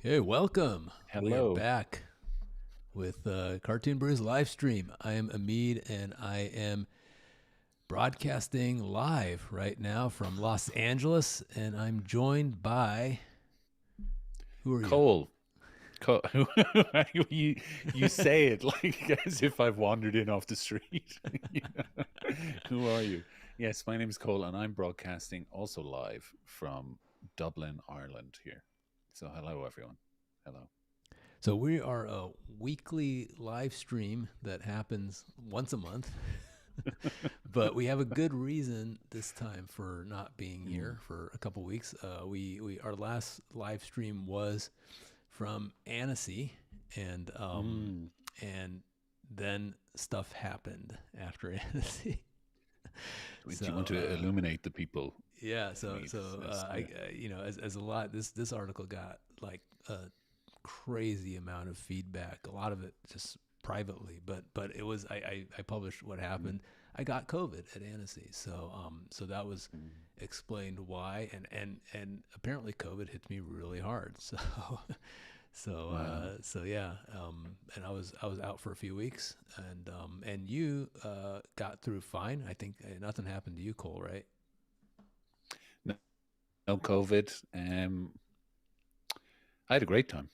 Okay, welcome. We are Hello. back with Cartoon Brew's live stream. I am Amid, and I am broadcasting live right now from Los Angeles, and I'm joined by who are you? Cole. Cole. you you say it like as if I've wandered in off the street. Who are you? Yes, my name is Cole, and I'm broadcasting also live from Dublin, Ireland here. So hello, everyone. Hello. So we are a weekly live stream that happens once a month. But we have a good reason this time for not being Mm. here for a couple weeks. We our last live stream was from Annecy, and Mm. and then stuff happened after Annecy. Do you want So to illuminate the people? yeah, Yeah. as a lot, this article got like a crazy amount of feedback. A lot of it just privately, but it was I published what Mm. happened. I got COVID at Annecy, so that was Mm. explained why, and apparently COVID hit me really hard. Wow. So yeah, and I was out for a few weeks, and you got through fine. I think nothing happened to you, Cole, right? No, no COVID. I had a great time.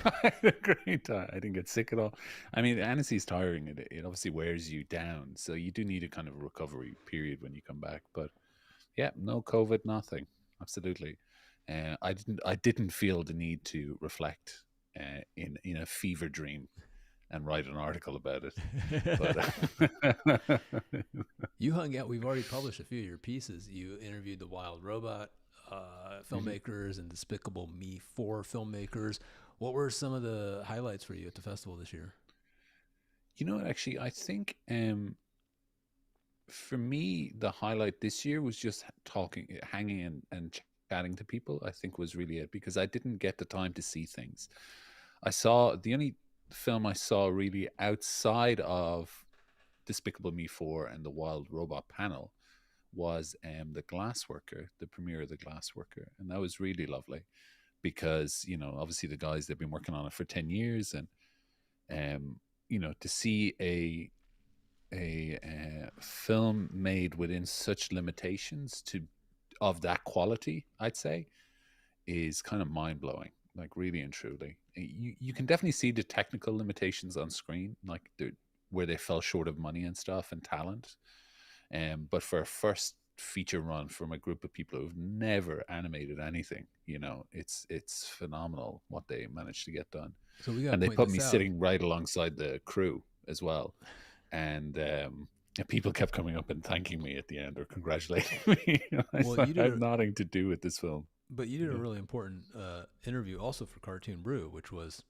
I had a great time. I didn't get sick at all. I mean, anesthesia is tiring. It obviously wears you down. So you do need a kind of recovery period when you come back. But yeah, no COVID, nothing. Absolutely. I didn't feel the need to reflect in a fever dream and write an article about it. But You hung out. We've already published a few of your pieces. You interviewed the Wild Robot Mhm. filmmakers and Despicable Me 4 filmmakers. What were some of the highlights for you at the festival this year? Actually, I think for me, the highlight this year was just talking, hanging, and chatting to people. I think was really it because I didn't get the time to see things. I saw the only film I saw really outside of Despicable Me 4 and the Wild Robot panel was the Glassworker, the premiere of the Glassworker, and that was really lovely because obviously the guys they've been working on it for 10 years, and to see a film made within such limitations to of that quality, I'd say, is kind of mind blowing. Like really and truly, you can definitely see the technical limitations on screen, like where they fell short of money and stuff and talent. But for a first feature run from a group of people who've never animated anything, it's phenomenal what they managed to get done. So we got to And they point put this me out. sitting right alongside the crew as well, and people kept coming up and thanking me at the end or congratulating me. I Well, thought you I did have a nothing to do with this film. but you did a Yeah, really important interview also for Cartoon Brew, which was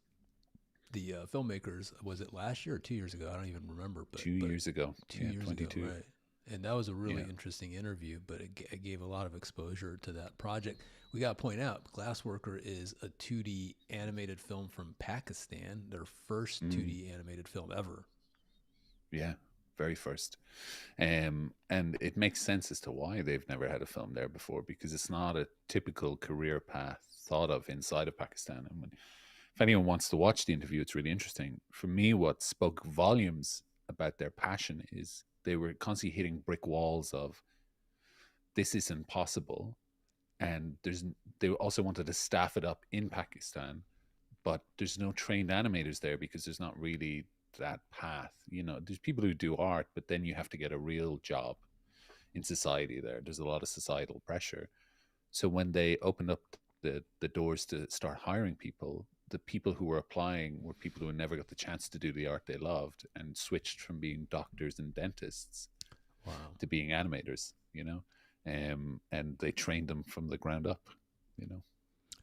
the filmmakers. Was it last year or 2 years ago? I don't even remember, but 2 years ago. two Yeah, years ago, 22. right? And that was a really Yeah. interesting interview, but it gave a lot of exposure to that project. We got to point out, Glassworker is a 2D animated film from Pakistan, their first Mm, 2D animated film ever. yeah, very first. And it makes sense as to why they've never had a film there before because it's not a typical career path thought of inside of Pakistan. And if anyone wants to watch the interview, it's really interesting. For me, what spoke volumes about their passion is they were constantly hitting brick walls of this isn't possible, and they also wanted to staff it up in Pakistan, but there's no trained animators there because there's not really that path. There's people who do art, but then you have to get a real job in society there. There's a lot of societal pressure. So when they opened up the doors to start hiring people, the people who were applying were people who never got the chance to do the art they loved and switched from being doctors and dentists Wow. to being animators, and they trained them from the ground up, you know.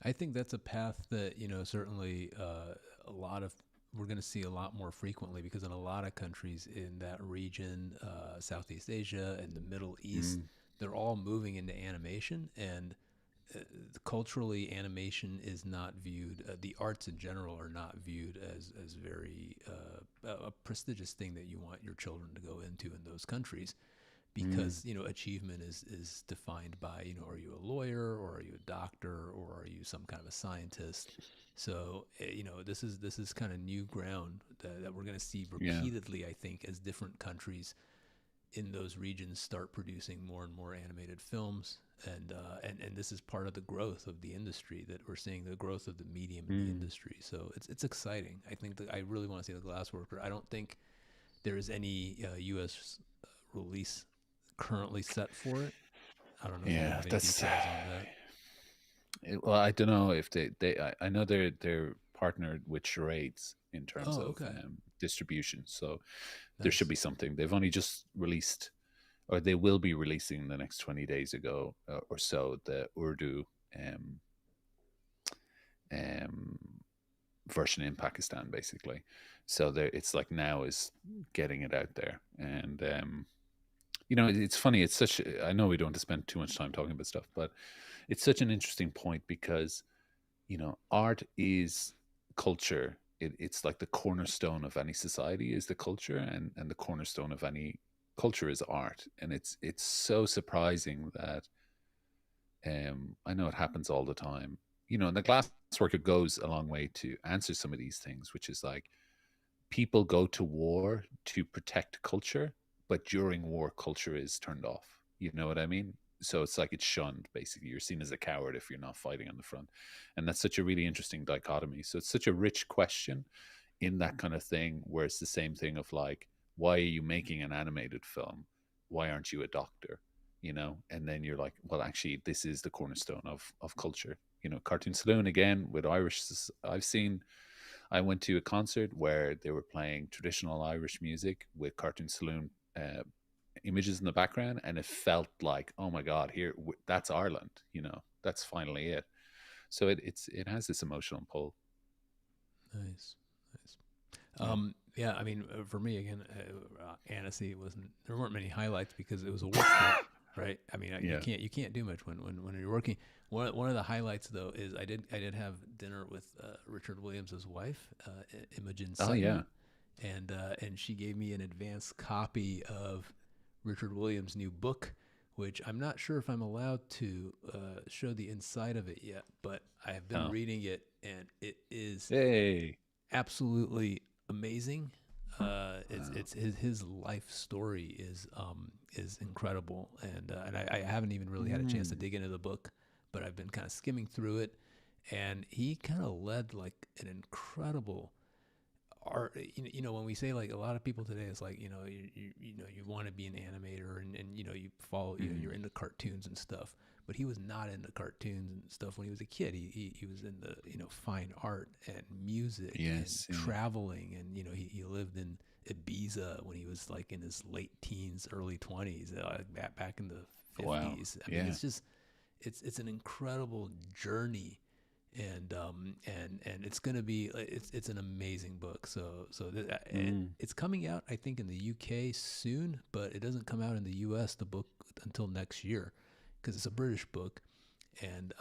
I think that's a path that, certainly a lot of, we're going to see a lot more frequently, because in a lot of countries in that region, Southeast Asia and the Middle East, Mm, they're all moving into animation. And uh, culturally, animation is not viewed, the arts in general are not viewed as very a prestigious thing that you want your children to go into in those countries, mm, because achievement is defined by, are you a lawyer, or are you a doctor, or are you some kind of a scientist. So this is kind of new ground that we're going to see yeah. repeatedly, I think, as different countries in those regions start producing more and more animated films. And this is part of the growth of the industry, that we're seeing the growth of the medium in the Mm, industry. So it's exciting. I think that I really want to see The Glassworker. I don't think there is any U.S. Release currently set for it. I don't know if you yeah, have any that's details on that. well, I don't know if I know they're partnered with Charades in terms Oh, of okay. distribution, so there should Nice. be something. They've only just released, or they will be releasing in the next 20 days ago or so, the Urdu um, um, version in Pakistan, basically. So there, it's like now is getting it out there, and it's funny. It's such. I know we don't want to spend too much time talking about stuff, but it's such an interesting point because art is culture. It's like the cornerstone of any society is the culture, and the cornerstone of any culture is art. And it's so surprising that I know it happens all the time. And the glass worker goes a long way to answer some of these things, which is like people go to war to protect culture, but during war, culture is turned off. You know what I mean? So it's like it's shunned, basically. You're seen as a coward if you're not fighting on the front. And that's such a really interesting dichotomy. So it's such a rich question in that kind of thing, where it's the same thing of like, why are you making an animated film? Why aren't you a doctor? And then you're like, well, actually, this is the cornerstone of culture. Cartoon Saloon again with Irish. I went to a concert where they were playing traditional Irish music with Cartoon Saloon images in the background, and it felt like, oh my god, that's Ireland. That's finally it. So it has this emotional pull. Nice. Nice. Yeah. Yeah, I mean, for me again, Annecy wasn't. There weren't many highlights because it was a work trip, right? I mean, you Yeah. can't do much when you're working. One of the highlights though is I did have dinner with Richard Williams' wife, Imogen Oh yeah. Sutton, and she gave me an advanced copy of Richard Williams' new book, which I'm not sure if I'm allowed to show the inside of it yet, but I have been Oh. reading it, and it is Hey. absolutely amazing. It's Wow. his life story is incredible, and I haven't even really had a chance to Mm. dig into the book, but I've been kind of skimming through it, and he kind of led like an incredible art. When we say, like, a lot of people today, it's like, you want to be an animator, and you follow, Mm. you're into cartoons and stuff, but he was not into cartoons and stuff when he was a kid. He was into, fine art and music and Yes. Yeah. traveling, and he lived in Ibiza when he was like in his late teens, early 20s, back in the Wow. 50s. I mean, Yeah. it's just it's an incredible journey, and it's gonna be, it's an amazing book. And Mm. it's coming out, I think, in the UK soon, but it doesn't come out in the US, the book, until next year, because it's a British book, and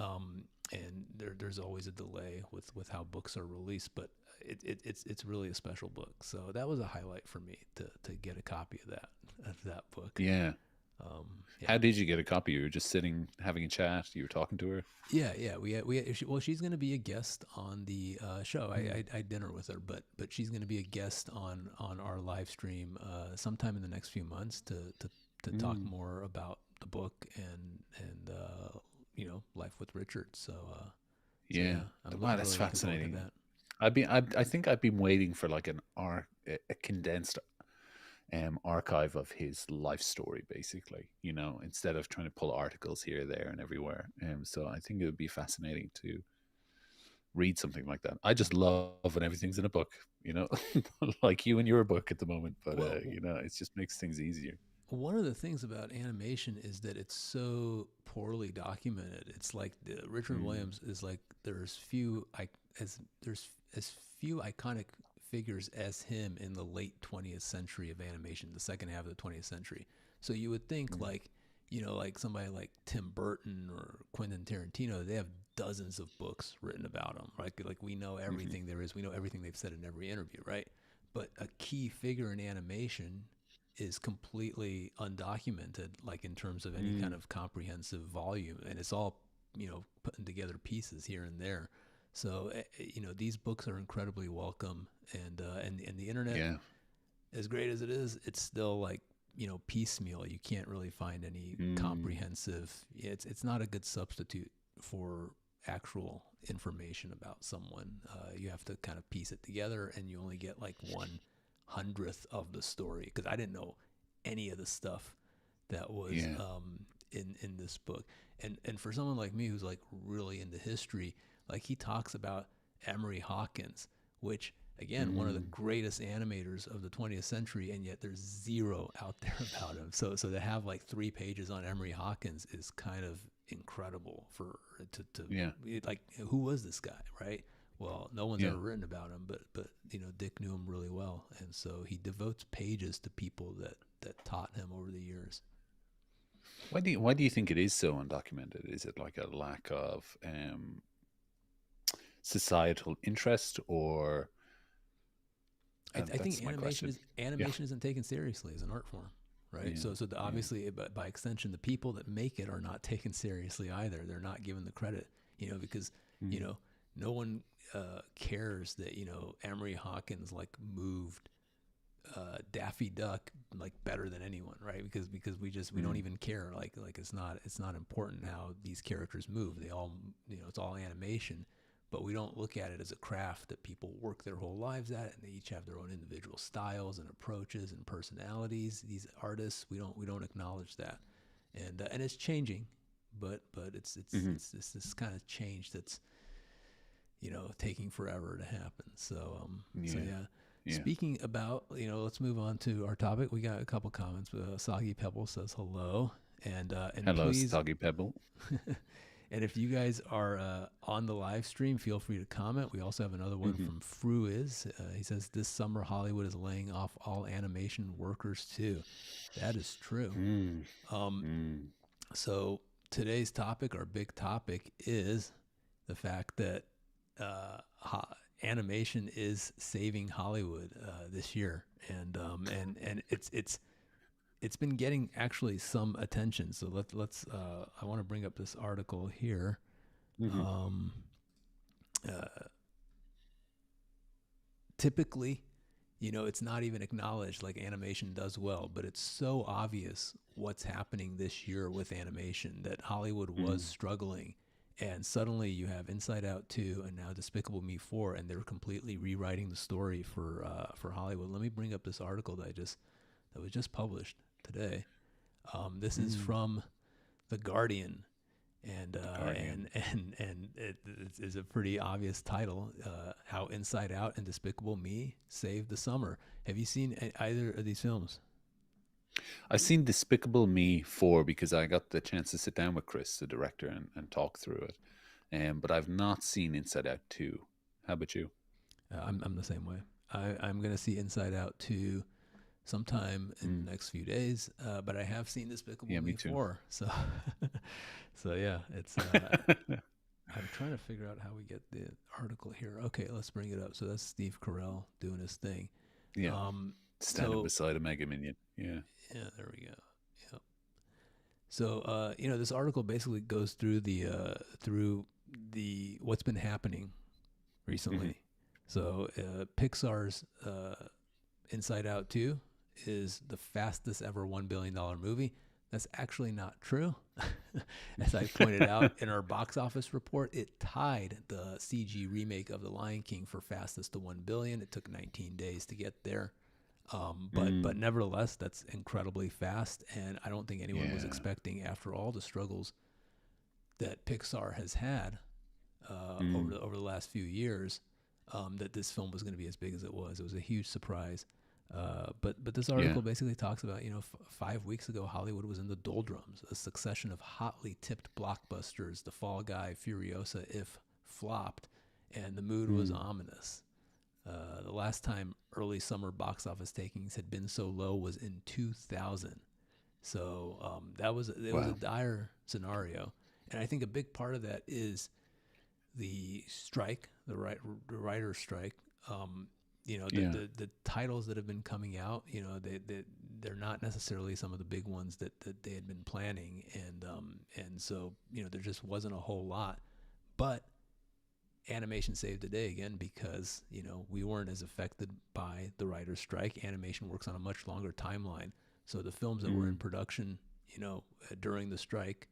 there's always a delay with how books are released, but it's really a special book. So that was a highlight for me to get a copy of that book. Yeah. Yeah. How did you get a copy? You were just sitting having a chat. You were talking to her. Yeah. Well, she's going to be a guest on the show. Mm. I dinner with her, but she's going to be a guest on our live stream sometime in the next few months to talk Mm. more about the book and life with Richard. So Yeah. yeah, I'm Wow, that's really looking forward to fascinating. that. I think I've been waiting for like an arc, a condensed. archive of his life story, basically, instead of trying to pull articles here, there, and everywhere. So I think it would be fascinating to read something like that. I just love when everything's in a book, like you and your book at the moment, but, Well, it just makes things easier. one of the things about animation is that it's so poorly documented. It's like Richard Mm, Williams is like there's as few iconic figures as him in the late 20th century of animation, the second half of the 20th century. So you would think mm, like like somebody like Tim Burton or Quentin Tarantino, they have dozens of books written about them, right? Like we know mhm. everything there is. We know everything they've said in every interview, right? But a key figure in animation is completely undocumented, like in terms of any kind Mm, of comprehensive volume, and it's all putting together pieces here and there. So these books are incredibly welcome, and the internet, yeah. as great as it is, it's still like piecemeal. You can't really find any Mm, comprehensive. It's not a good substitute for actual information about someone. You have to kind of piece it together, and you only get like 1/100th of the story. Because I didn't know any of the stuff that was yeah. in this book, and for someone like me who's like really into history, like he talks about Emery Hawkins, which again, one of the Mm, greatest animators of the 20th century, and yet there's zero out there about him. So to have like 3 pages on Emery Hawkins is kind of incredible for to yeah. like who was this guy, right? Well, no one's Yeah. ever written about him, but Dick knew him really well, and so he devotes pages to people that taught him over the years. Why do you think it is so undocumented? Is it like a lack of societal interest, or I think that's my question? Yeah. animation isn't taken seriously as an art form, right? Yeah. Yeah. Obviously, by extension, the people that make it are not taken seriously either. They're not given the credit, because you Mm, know no one cares that Emery Hawkins like moved Daffy Duck like better than anyone, right? Because we don't mm, even care. Like it's not important how these characters move. They all it's all animation, but we don't look at it as a craft that people work their whole lives at, and they each have their own individual styles and approaches and personalities. These artists, we don't acknowledge that, and it's changing, but mhm. it's this kind of change that's taking forever to happen. So Yeah. yeah. Yeah. Speaking about, let's move on to our topic. We got a couple comments. Soggy Pebble says hello, and Hello, please, Soggy Pebble. and if you guys are on the live stream, feel free to comment. We also have another one Hmm. from Fru is. He says this summer Hollywood is laying off all animation workers too. That is true. Mm, Um, mm. so today's topic, our big topic, is the fact that uh, animation is saving Hollywood this year, and it's been getting actually some attention. So let's I want to bring up this article here. Hmm. Um, uh, Typically, it's not even acknowledged like animation does well, but it's so obvious what's happening this year with animation that Hollywood was Mm, struggling. And suddenly you have Inside Out 2 and now Despicable Me 4, and they're completely rewriting the story for Hollywood. Let me bring up this article that was just published today. This is mm. from The Guardian, and The uh, Guardian. and and and it is a pretty obvious title. How Inside Out and Despicable Me saved the summer. Have you seen either of these films? I've seen Despicable Me 4 because I got the chance to sit down with Chris, the director, and talk through it. But I've not seen Inside Out 2. How about you? I'm the same way. I'm gonna see Inside Out 2 sometime in Mm. the next few days. But I have seen Despicable Yeah, me Me too. 4, so so yeah, it's. I'm trying to figure out how we get the article here. Okay, let's bring it up. So that's Steve Carell doing his thing. Yeah, Um, standing so beside a Mega Minion. Yeah. yeah, there we go. Yep. So this article basically goes through the what's been happening Hmm. recently. So Pixar's Inside Out 2 is the fastest ever $1 billion movie. That's actually not true. As I pointed out in our box office report, it tied the CG remake of The Lion King for fastest to 1 billion. It took 19 days to get there. But nevertheless, that's incredibly fast, and I don't think anyone was Yeah. expecting, after all the struggles that Pixar has had Mm. over the last few years, that this film was going to be as big as it was. It was a huge surprise. But this Yeah. article basically talks about, 5 weeks ago, Hollywood was in the doldrums. A succession of hotly tipped blockbusters, The Fall Guy, Furiosa, If, flopped, and the mood was Mm. ominous. The last time early summer box office takings had been so low was in 2000. So it was a Wow. dire scenario, and I think a big part of that is the strike, the writer's strike. Yeah. The titles that have been coming out, they're not necessarily some of the big ones that they had been planning, and so there just wasn't a whole lot. But animation saved the day again because we weren't as affected by the writer's strike. Animation works on a much longer timeline, so the films that were in Mm. production, during the strike,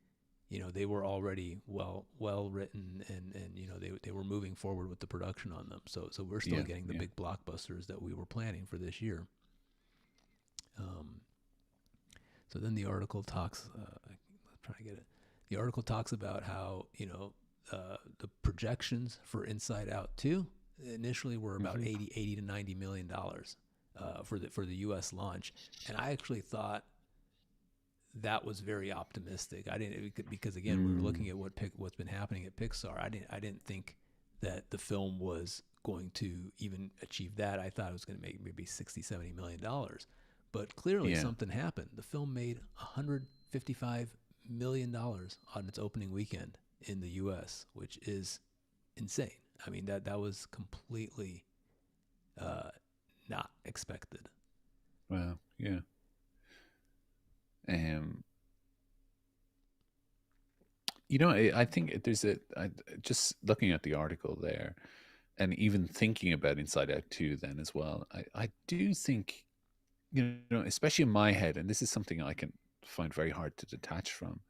they were already well written, and they were moving forward with the production on them. So we're still Yeah. getting the Yeah. big blockbusters that we were planning for this year. Um, so then the article talks. I'm trying to get it. The article talks about how the projections for Inside Out 2 initially were about Hmm. 80 to $90 million for the U.S. launch, and I actually thought that was very optimistic. I didn't, because again, we were looking Mm. at what's been happening at Pixar. I didn't think that the film was going to even achieve that. I thought it was going to make maybe 60 to $70 million, but clearly Yeah. something happened. The film made $155 million on its opening weekend in the U.S., which is insane. I mean, that was completely uh, not expected. Wow. Yeah. Um. I think there's just looking at the article there, and even thinking about Inside Out 2 then as well. I do think, especially in my head, and this is something I can find very hard to detach from,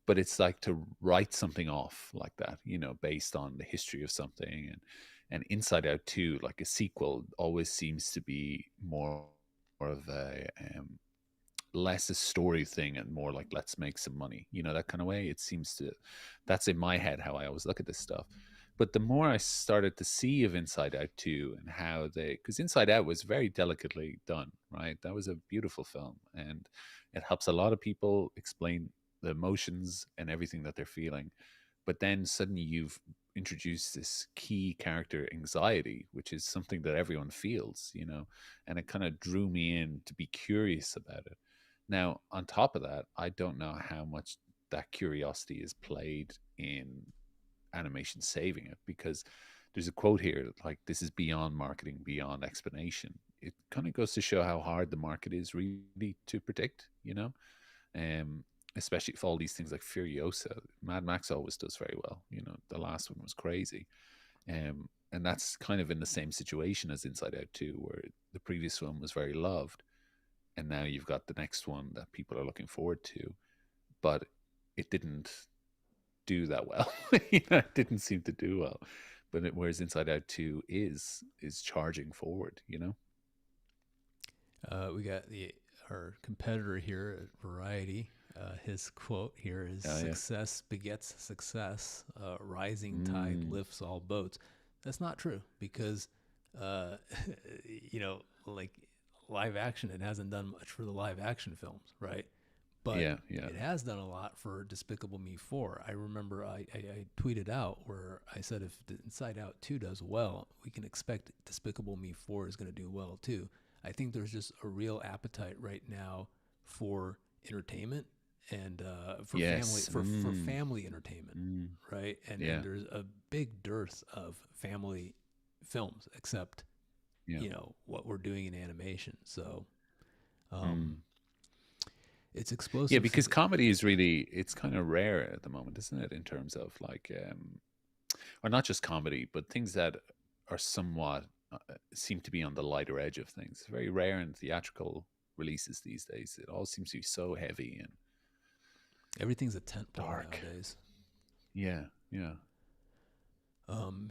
but it's like to write something off like that, based on the history of something, and Inside Out 2, like a sequel, always seems to be more of a less a story thing and more like let's make some money, that kind of way. It seems to, that's in my head how I always look at this stuff. But the more I started to see of Inside Out 2 and how because Inside Out was very delicately done, right? That was a beautiful film, and it helps a lot of people explain the emotions and everything that they're feeling. But then suddenly you've introduced this key character anxiety, which is something that everyone feels, and it kind of drew me in to be curious about it. Now, on top of that, I don't know how much that curiosity is played in animation saving it, because there's a quote here like, this is beyond marketing, beyond explanation. It kind of goes to show how hard the market is really to predict, um, especially for all these things like Furiosa. Mad Max always does very well. The last one was crazy. And that's kind of in the same situation as Inside Out 2, where the previous one was very loved, and now you've got the next one that people are looking forward to, but it didn't do that well. It didn't seem to do well. But whereas Inside Out 2 is charging forward. We got our competitor here at Variety. His quote here is, Oh yeah. "Success begets success. Rising tide Mm. lifts all boats." That's not true because, uh, like live action, it hasn't done much for the live action films, right? But Yeah. Yeah. it has done a lot for Despicable Me 4. I remember I tweeted out where I said if Inside Out 2 does well, we can expect Despicable Me 4 is going to do well too. I think there's just a real appetite right now for entertainment and Yes. for family entertainment, Mm. right? And Yeah. there's a big dearth of family films, except Yeah. what we're doing in animation. So um, Mm. it's Yeah, explosive. because comedy is really, it's kind of rare at the moment, isn't it? In terms of like, or not just comedy, but things that are somewhat seem to be on the lighter edge of things. It's very rare in theatrical releases these days. It all seems to be so heavy and Everything's a tent pole dark. nowadays. Yeah, yeah.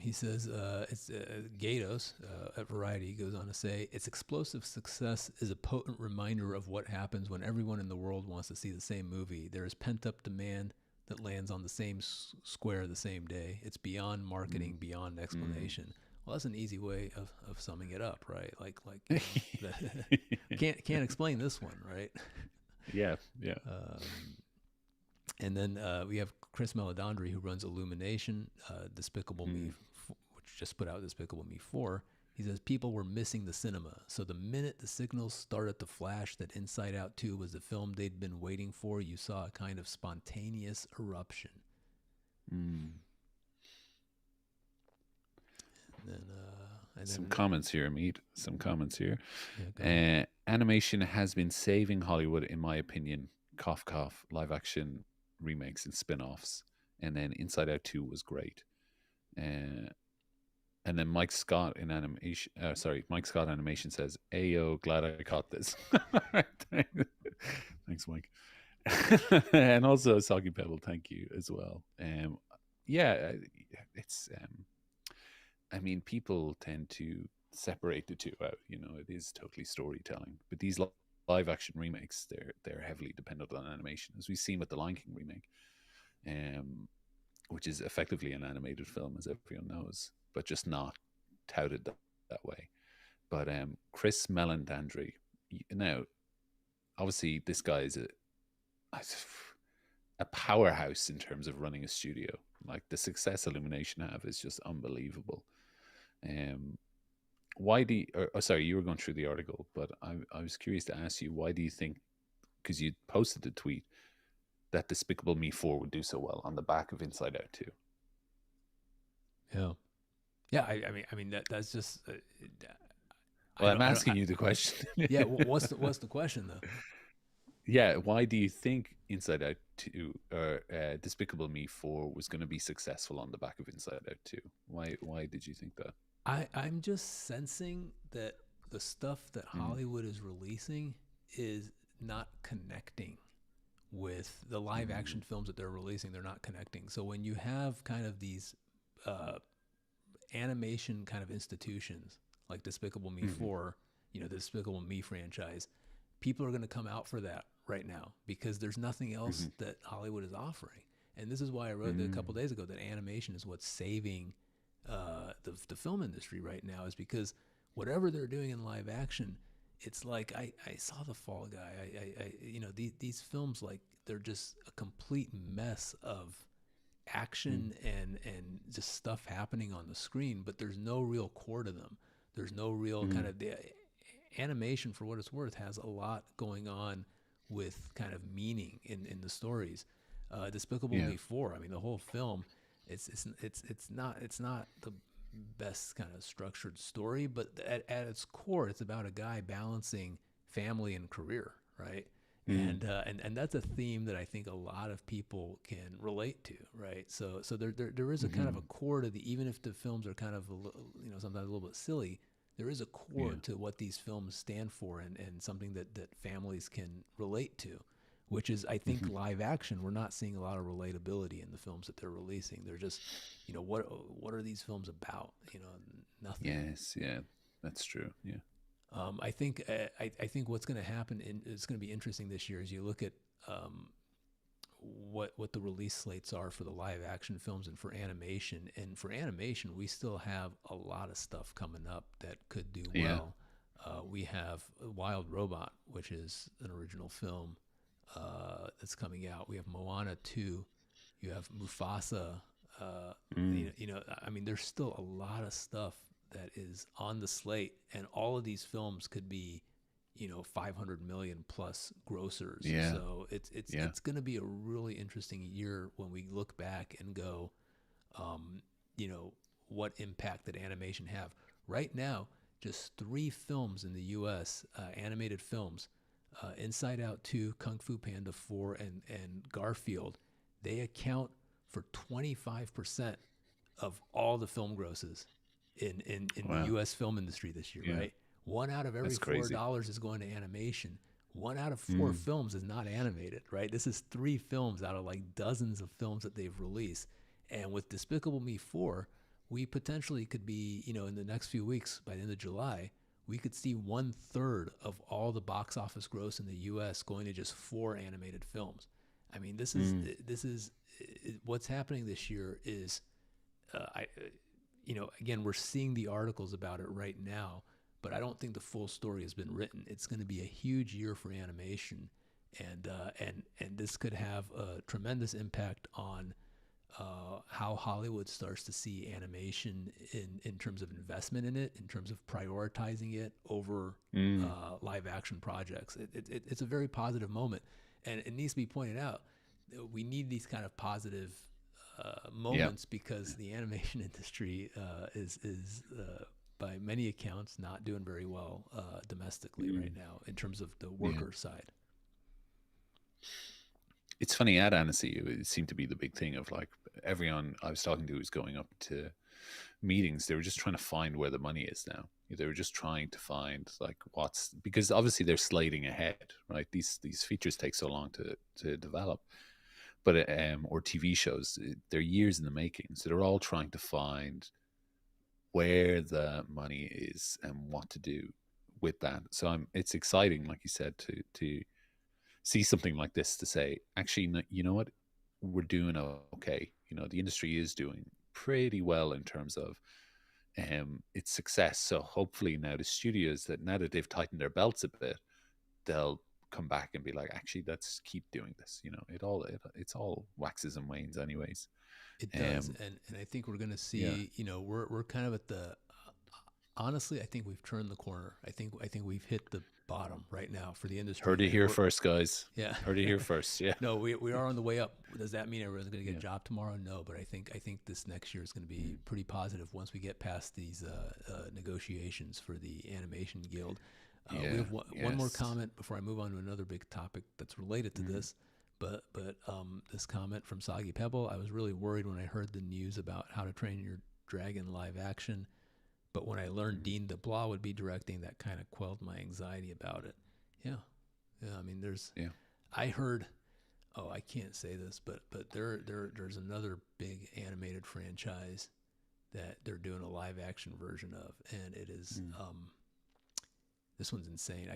He says it's Gatos at Variety goes on to say its explosive success is a potent reminder of what happens when everyone in the world wants to see the same movie. There is pent up demand that lands on the same square the same day. It's beyond Mm. marketing, beyond Mm. explanation. Well, that's an easy way of summing it up, right? Can't explain this one, right? Yeah, yeah. Um, and then we have Chris Meledandri, who runs Illumination, Despicable Me, Mm. which just put out Despicable Me 4. He says people were missing the cinema. So the minute the signals started to flash that Inside Out 2 was the film they'd been waiting for, you saw a kind of spontaneous eruption. Mm. And Some then comments here, Meet. Some comments here. yeah, go ahead. Animation has been saving Hollywood, in my opinion. Cough, cough. Live action remakes and spin offs. And then Inside Out 2 was great. Uh, and then Mike Scott in animation, Mike Scott animation says, "Ayo, glad I caught this." Thanks, Mike. And also Soggy Pebble, thank you as well. Yeah, it's. I mean, people tend to separate the two out. You know, it is totally storytelling, but these live action remakes, they're heavily dependent on animation, as we've seen with the Lion King remake, um, which is effectively an animated film, as everyone knows, but just not touted that way. But Chris Melandandri, now obviously this guy is a powerhouse in terms of running a studio. Like the success Illumination have is just unbelievable. Um, why do you, sorry, you were going through the article, but I was curious to ask you, why do you think, because you posted a tweet, that Despicable Me 4 would do so well on the back of Inside Out 2? Yeah, yeah. I mean that's just. Well, I'm asking you the question. Yeah. What's the question though? Yeah, why do you think Inside Out 2 or Despicable Me 4 was going to be successful on the back of Inside Out 2? Why did you think that? I'm just sensing that the stuff that Mm. Hollywood is releasing is not connecting with the live action Mm. films that they're releasing. They're not connecting. So when you have kind of these uh, animation kind of institutions like Despicable Me Mm. 4, the Despicable Me franchise, people are going to come out for that right now because there's nothing else Mm. that Hollywood is offering. And this is why I wrote a couple Mm. days ago that animation is what's saving the film industry right now, is because whatever they're doing in live action, it's like I saw The Fall Guy. These films, like, they're just a complete mess of Mm. action and just stuff happening on the screen, but there's no real core to them. There's no real kind Mm. of the animation, for what it's worth, has a lot going on with kind of meaning in the stories. Despicable Yeah. Me 4, I mean, the whole film, it's not the best kind of structured story, but at its core, it's about a guy balancing family and career, right? Mm. And that's a theme that I think a lot of people can relate to, right? So there is a kind of a Mm. core to the, even if the films are kind of sometimes a little bit silly, there is a core Yeah. to what these films stand for, and something that families can relate to, which is, I think, Mm. live action. We're not seeing a lot of relatability in the films that they're releasing. They're just, what are these films about? Nothing. Yes. Yeah. That's true. Yeah. I think what's going to happen, it's going to be interesting this year, as you look at um, what the release slates are for the live action films and for animation. And for animation, we still have a lot of stuff coming up that could do Yeah. well. We have Wild Robot, which is an original film that's coming out. We have Moana 2. You have Mufasa. Uh, Mm. I mean, there's still a lot of stuff that is on the slate, and all of these films could be, 500 million plus grossers. Yeah. So it's Yeah. it's going to be a really interesting year when we look back and go, um, you know, what impact did animation have? Right now, just 3 films in the U.S., animated films, Inside Out 2, Kung Fu Panda 4, and Garfield, they account for 25% of all the film grosses in the Wow. U.S. film industry this year, Yeah. right? One out of every That's crazy. $4 is going to animation. One out of four Mm. films is not animated, right? This is 3 films out of like dozens of films that they've released. And with Despicable Me 4, we potentially could be, in the next few weeks, by the end of July, we could see 1/3 of all the box office gross in the U.S. going to just 4 animated films. I mean, Mm. this is what's happening this year is, I, again, we're seeing the articles about it right now, but I don't think the full story has been written. It's going to be a huge year for animation, and this could have a tremendous impact on how Hollywood starts to see animation in terms of investment in it, in terms of prioritizing it over Mm. live action projects. It's a very positive moment, and it needs to be pointed out. We need these kind of positive Yeah. moments because the animation industry is by many accounts not doing very well domestically right Mm. now in terms of the Yeah. worker side. It's funny at Annecy, it seemed to be the big thing of like everyone I was talking to who's going up to meetings, they were just trying to find where the money is now. They were just trying to find like what's, because obviously they're slating ahead, right? These features take so long to develop, but or TV shows, they're years in the making. So they're all trying to find where the money is and what to do with that. So it's exciting, like you said, to see something like this, to say, actually, you know what, we're doing okay. The industry is doing pretty well in terms of its success. So hopefully now the studios, that now that they've tightened their belts a bit, they'll come back and be like, actually, let's keep doing this. It's all waxes and wanes, anyways. It does, Um, and I think we're going to yeah, see. We're kind of at the. Honestly, I think we've turned the corner. I think we've hit the bottom right now for the heard industry, it and here we're first, guys. yeah. Heard it here first. Yeah, No, we are on the way up. Does that mean everyone's going to get a yeah, job tomorrow? No, but I think this next year is going to be mm, pretty positive once we get past these negotiations for the animation guild. We yeah, have one more yes. comment before I move on to another big topic that's related to Mm, this. But this comment from Soggy Pebble, I was really worried when I heard the news about How to Train Your Dragon live action. But when I learned mm, Dean DeBlois would be directing, that kind of quelled my anxiety about it. Yeah, yeah. I mean, yeah. I heard. Oh, I can't say this, but there's another big animated franchise that they're doing a live action version of, and it is Mm. this one's insane.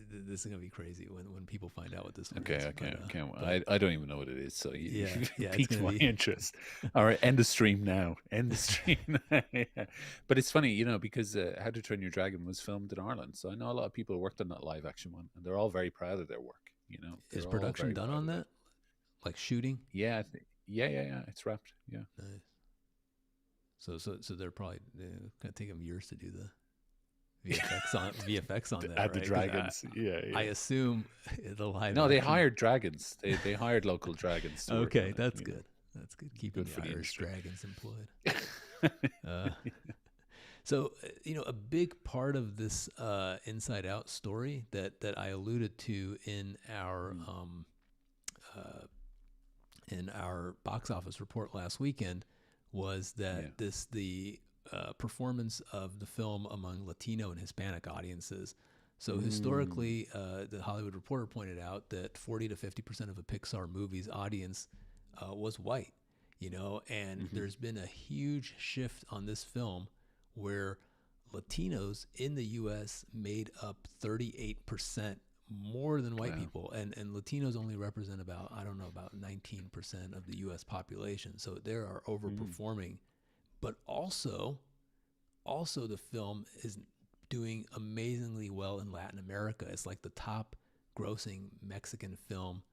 This is gonna be crazy when people find out what this one Okay, is. I can't. But I don't even know what it is. So yeah, you yeah, it's piqued gonna my be. interest. All right, end the stream now. End the stream. Yeah. But it's funny, because How to Train Your Dragon was filmed in Ireland. So I know a lot of people who worked on that live action one, and they're all very proud of their work. Is They're all production very done proud on of it. that? Like shooting? Yeah, yeah. It's wrapped. Yeah, Nice. So they're probably gonna take them years to do the VFX on that, add the right? Because dragons. Yeah, I yeah. assume the live No, they action. hired dragons. They hired local dragons to work Okay, on it. that's good. That's good. Keeping Good the for the Irish industry. dragons employed. Uh, so, a big part of this Inside Out story that I alluded to Mm, uh, in our box office report last weekend was that yeah. the performance of the film among Latino and Hispanic audiences. So Mm, historically, the Hollywood Reporter pointed out that 40 to 50% of a Pixar movie's audience was white, and hmm. there's been a huge shift on this film where Latinos in the U.S. made up 38% more than white Wow. people, and Latinos only represent about, I don't know, about 19% of the U.S. population. So they are Mm, overperforming, but also the film is doing amazingly well in Latin America. It's like the top grossing Mexican film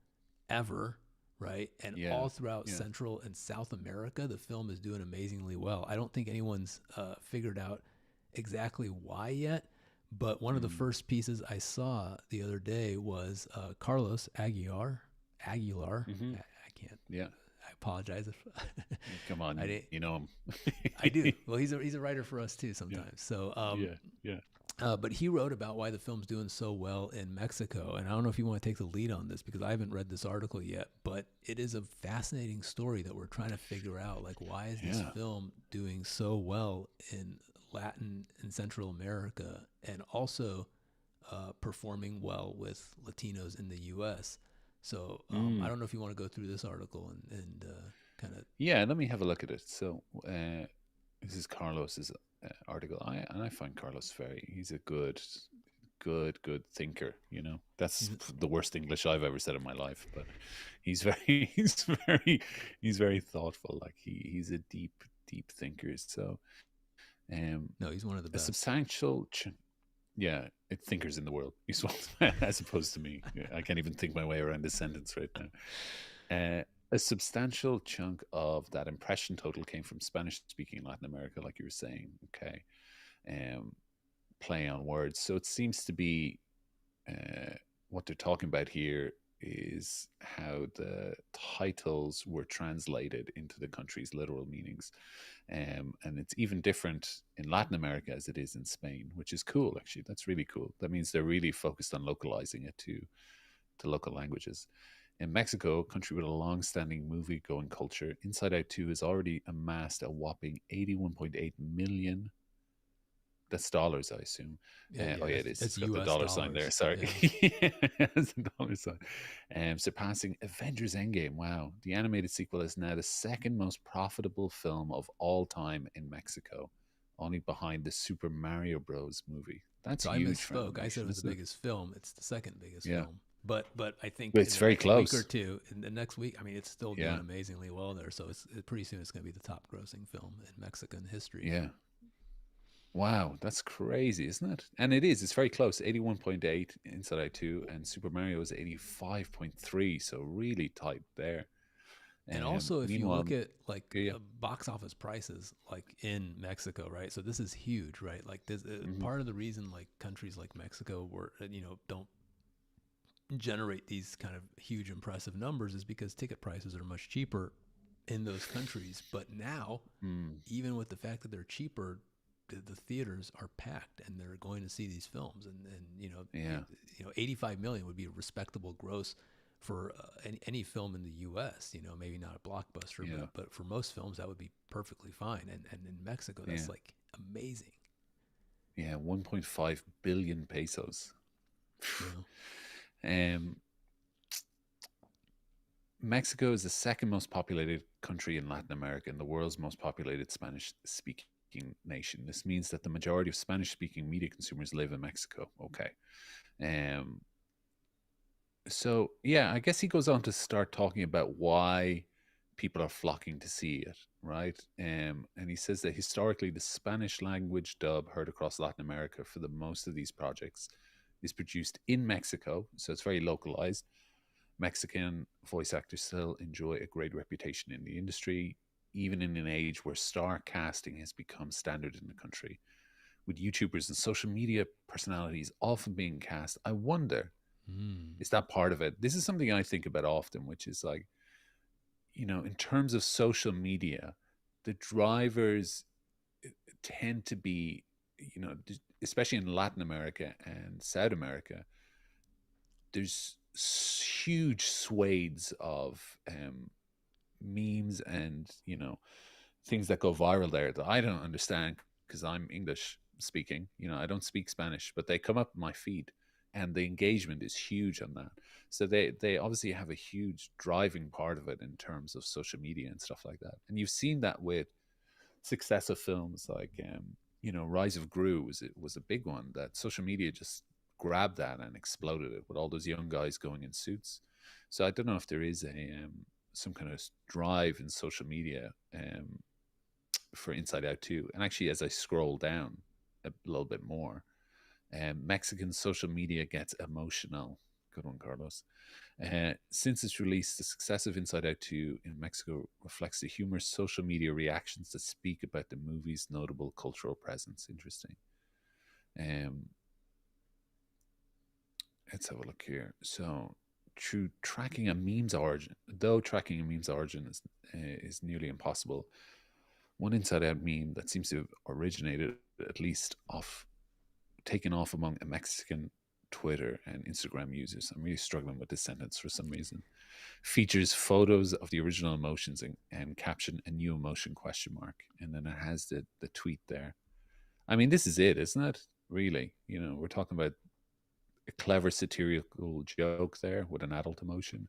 ever, right? And yeah. all throughout Yeah. Central and South America, the film is doing amazingly well. I don't think anyone's figured out exactly why yet, but one of the Mm, first pieces I saw the other day was Carlos Aguilar. Aguilar. hmm. I can't. Yeah. I apologize if Come I on. didn't. You know him. I do. Well, he's a writer for us too Yeah. sometimes. So Yeah. Yeah. but he wrote about why the film's doing so well in Mexico. And I don't know if you want to take the lead on this because I haven't read this article yet, but it is a fascinating story that we're trying to figure out. Like, why is this Yeah. film doing so well in Latin and Central America and also performing well with Latinos in the U.S.? So I Mm. don't know if you want to go through this article and kind of. Yeah. Let me have a look at it. So, this is Carlos's article. I find Carlos very. He's a good thinker. You know, that's He's, the worst English I've ever said in my life. But he's very, he's very thoughtful. Like he's a deep thinker. So, no, he's one of the a best. substantial, yeah, thinkers in the world. He's one, as opposed to me. Yeah, I can't even think my way around this sentence right now. A substantial chunk of that impression total came from Spanish speaking Latin America, like you were saying. Okay. Um, Play on words. So it seems to be what they're talking about here is how the titles were translated into the country's literal meanings. And it's even different in Latin America as it is in Spain, which is cool, actually. That's really cool. That means they're really focused on localizing it to local languages. In Mexico, a country with a long standing movie going culture, Inside Out 2 has already amassed a whopping 81.8 million. That's dollars, I assume. Oh, yeah, it is. That's It's got the U.S. dollar sign there. dollars. Sorry. Yeah, It's a dollar sign. Surpassing Avengers Endgame. Wow. The animated sequel is now the second most profitable film of all time in Mexico, only behind the Super Mario Bros. Movie. That's so I huge for misspoke. I said it animation, was the isn't it? biggest film. It's the second biggest Yeah. film. But I think But in it's the very next week or close. two, in the next week, I mean, it's still doing Yeah. amazingly well there. So pretty soon it's going to be the top grossing film in Mexican history. Yeah. Wow, that's crazy, isn't it? And it is. It's very close. 81.8 Inside Out 2, and Super Mario is 85.3. So really tight there. And also, if you Meanwhile, look at like yeah, box office prices, like in Mexico, right? So this is huge, right? Like this hmm part of the reason like countries like Mexico were, don't generate these kind of huge impressive numbers is because ticket prices are much cheaper in those countries. But now, mm, even with the fact that they're cheaper, the theaters are packed and they're going to see these films. And yeah, 85 million would be a respectable gross for any film in the U.S. Maybe not a blockbuster, yeah, but for most films that would be perfectly fine. And in Mexico, yeah, that's like amazing. yeah. 1.5 billion pesos. You um, Mexico is the second most populated country in Latin America and the world's most populated Spanish speaking nation. This means that the majority of Spanish speaking media consumers live in Mexico. Okay. Um, so yeah, I guess he goes on to start talking about why people are flocking to see it, right? And he says that historically, the Spanish language dub heard across Latin America for the most of these projects is produced in Mexico, so it's very localized. Mexican voice actors still enjoy a great reputation in the industry, even in an age where star casting has become standard in the country. With YouTubers and social media personalities often being cast, I wonder, know. is that part of it? This is something I think about often, which is like, in terms of social media, the drivers tend to be, especially in Latin America and South America, there's huge swathes of memes and things that go viral there that I don't understand because I'm English speaking. I don't speak Spanish, but they come up my feed, and the engagement is huge on that. So they obviously have a huge driving part of it in terms of social media and stuff like that. And you've seen that with successive films like Rise of Gru was a big one that social media just grabbed that and exploded it with all those young guys going in suits. So I don't know if there is a some kind of drive in social media for Inside Out 2. And actually, as I scroll down a little bit more, Mexican social media gets emotional. Good one, Carlos. Since its release, the success of Inside Out 2 in Mexico reflects the humorous social media reactions that speak about the movie's notable cultural presence. Interesting. Um, let's have a look here. So, through tracking a meme's origin, though tracking a meme's origin is nearly impossible, one Inside Out meme that seems to have originated, at least taken off among a Mexican Twitter and Instagram users. I'm really struggling with this sentence for some reason. Features photos of the original emotions and caption a new emotion question mark. And then it has the tweet there. I mean, this is it, isn't it? Really, we're talking about a clever satirical joke there with an adult emotion,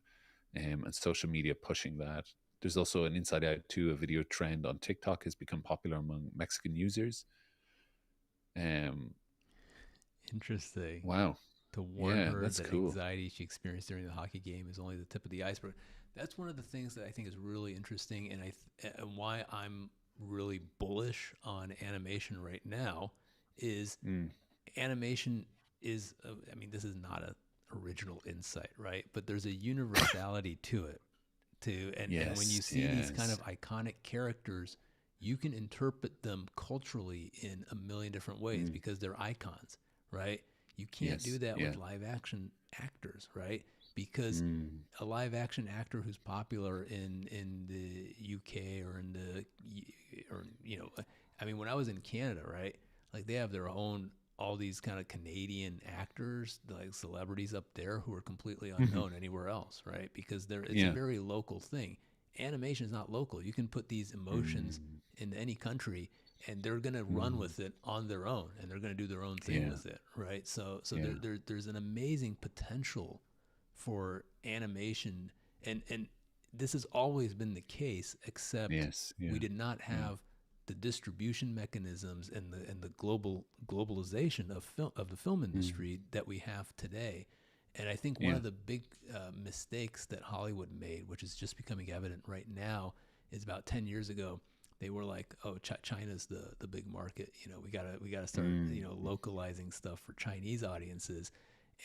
and social media pushing that. There's also an Inside Out 2, a video trend on TikTok has become popular among Mexican users. Um, Interesting. wow. To warn Yeah, her that's that cool. anxiety she experienced during the hockey game is only the tip of the iceberg. That's one of the things that I think is really interesting, and why I'm really bullish on animation right now is Mm, animation is. I mean, this is not a original insight, right? But there's a universality to it, to and when you yes, see these kind yes. of iconic characters, you can interpret them culturally in a million different ways Mm, because they're icons, right? You can't do yes, that yeah. with live action actors, right? Because Mm, a live action actor who's popular in the UK or in the or I mean, when I was in Canada, right? Like they have their own all these kind of Canadian actors, like celebrities up there who are completely mhm, unknown anywhere else, right? Because it's a yeah. very local thing. Animation is not local. You can put these emotions Mm, in any country and they're going to run mm, with it on their own and they're going to do their own thing yeah, with it, right? So yeah. there's an amazing potential for animation, and this has always been the case, except Yes, we yeah, did not yeah. have the distribution mechanisms and the globalization of the film Mm, industry that we have today. And I think one yeah. of the big mistakes that Hollywood made, which is just becoming evident right now, is about 10 years ago they were like, "Oh, China's the big market. We gotta start Mm, localizing stuff for Chinese audiences,"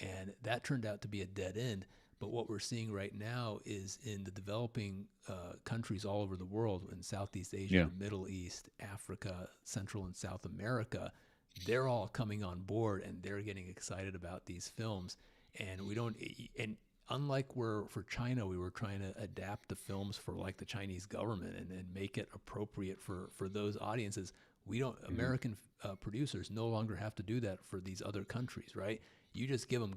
and that turned out to be a dead end. But what we're seeing right now is in the developing countries all over the world, in Southeast Asia, yeah. the Middle East, Africa, Central and South America, they're all coming on board and they're getting excited about these films. And we don't, and unlike where for China, we were trying to adapt the films for like the Chinese government and make it appropriate for those audiences. We don't, Hmm. American producers no longer have to do that for these other countries, right? You just give them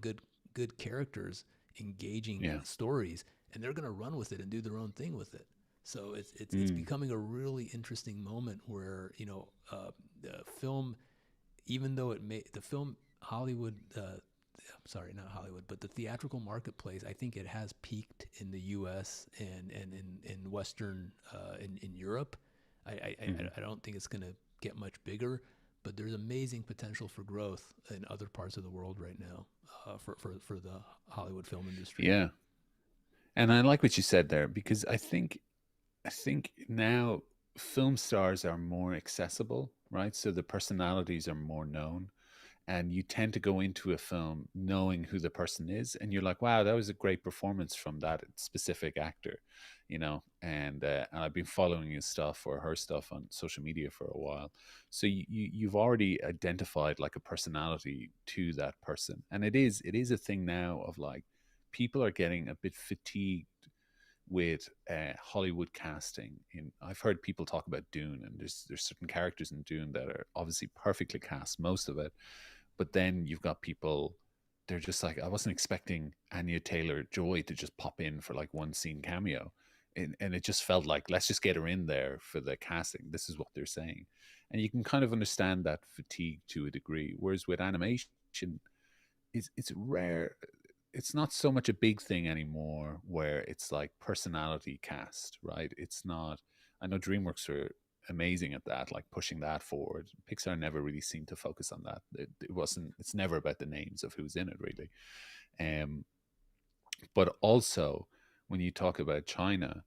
good characters, engaging Yeah. stories, and they're going to run with it and do their own thing with it. So it's Mm, becoming a really interesting moment where the film, even though it may the film Hollywood, sorry, not Hollywood, but the theatrical marketplace, I think it has peaked in the U.S. and in Western in Europe. I I, mhm. I don't think it's going to get much bigger, but there's amazing potential for growth in other parts of the world right now for the Hollywood film industry. Yeah. And I like what you said there because I think now film stars are more accessible, right? So the personalities are more known. And you tend to go into a film knowing who the person is, and you're like, wow, that was a great performance from that specific actor, and I've been following his stuff or her stuff on social media for a while, so you've already identified like a personality to that person. And it is a thing now of like people are getting a bit fatigued with Hollywood casting. I've heard people talk about Dune, and there's certain characters in Dune that are obviously perfectly cast, most of it, but then you've got people, they're just like, I wasn't expecting Anya Taylor Joy to just pop in for like one scene cameo. And it just felt like, let's just get her in there for the casting. This is what they're saying. And you can kind of understand that fatigue to a degree. Whereas with animation, it's rare. It's not so much a big thing anymore where it's like personality cast, right? It's not. I know DreamWorks are amazing at that, like pushing that forward. Pixar never really seemed to focus on that. It wasn't. It's never about the names of who's in it, really. Um, but also when you talk about China,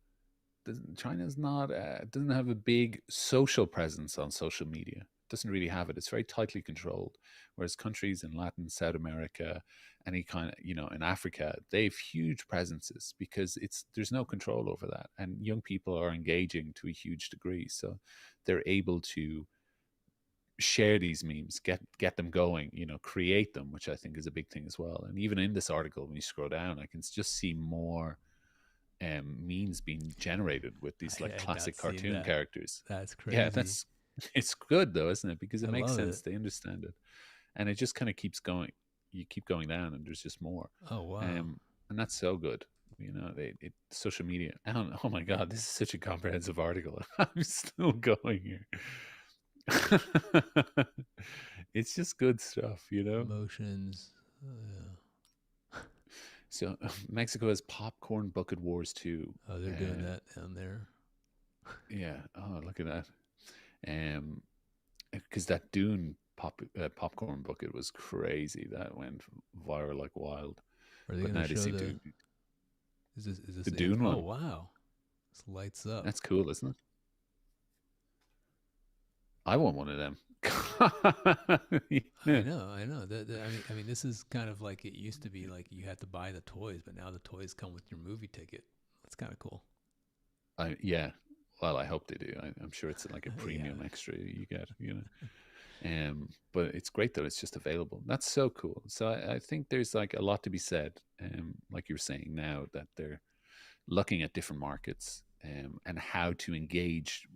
China's not doesn't have a big social presence on social media. Doesn't really have it. It's very tightly controlled. Whereas countries in Latin, South America, any kind of in Africa, they've huge presences because there's no control over that, and young people are engaging to a huge degree, so they're able to share these memes, get them going, create them, which I think is a big thing as well. And even in this article, when you scroll down, I can just see more memes being generated with these I like had not classic seen cartoon that. characters. That's Yeah, crazy. that's it's good though, isn't it? Because it I makes love it. sense. They understand it, and it just kind of keeps going. You keep going down, and there's just more, Oh wow. um, and that's so good. Social media. I don't. Oh my god, this is such a comprehensive article. I'm still going here. It's just good stuff. Emotions. Yeah. So Mexico has Popcorn Bucket Wars 2. Oh, they're doing that down there. Yeah. Oh, look at that. Um, because that Dune popcorn bucket was crazy. That went viral like wild. Are they But going to now they show seem the? to Is this the in? Dune Oh one. wow, this lights up. That's cool, isn't it? I want one of them. I Yeah. know, I know. I mean, this is kind of like it used to be. Like you had to buy the toys, but now the toys come with your movie ticket. That's kind of cool. Yeah. Well, I hope they do. I'm sure it's like a Yeah, premium extra you get. But it's great that it's just available. That's so cool. So I think there's like a lot to be said. Like you're saying now that they're looking at different markets and how to engage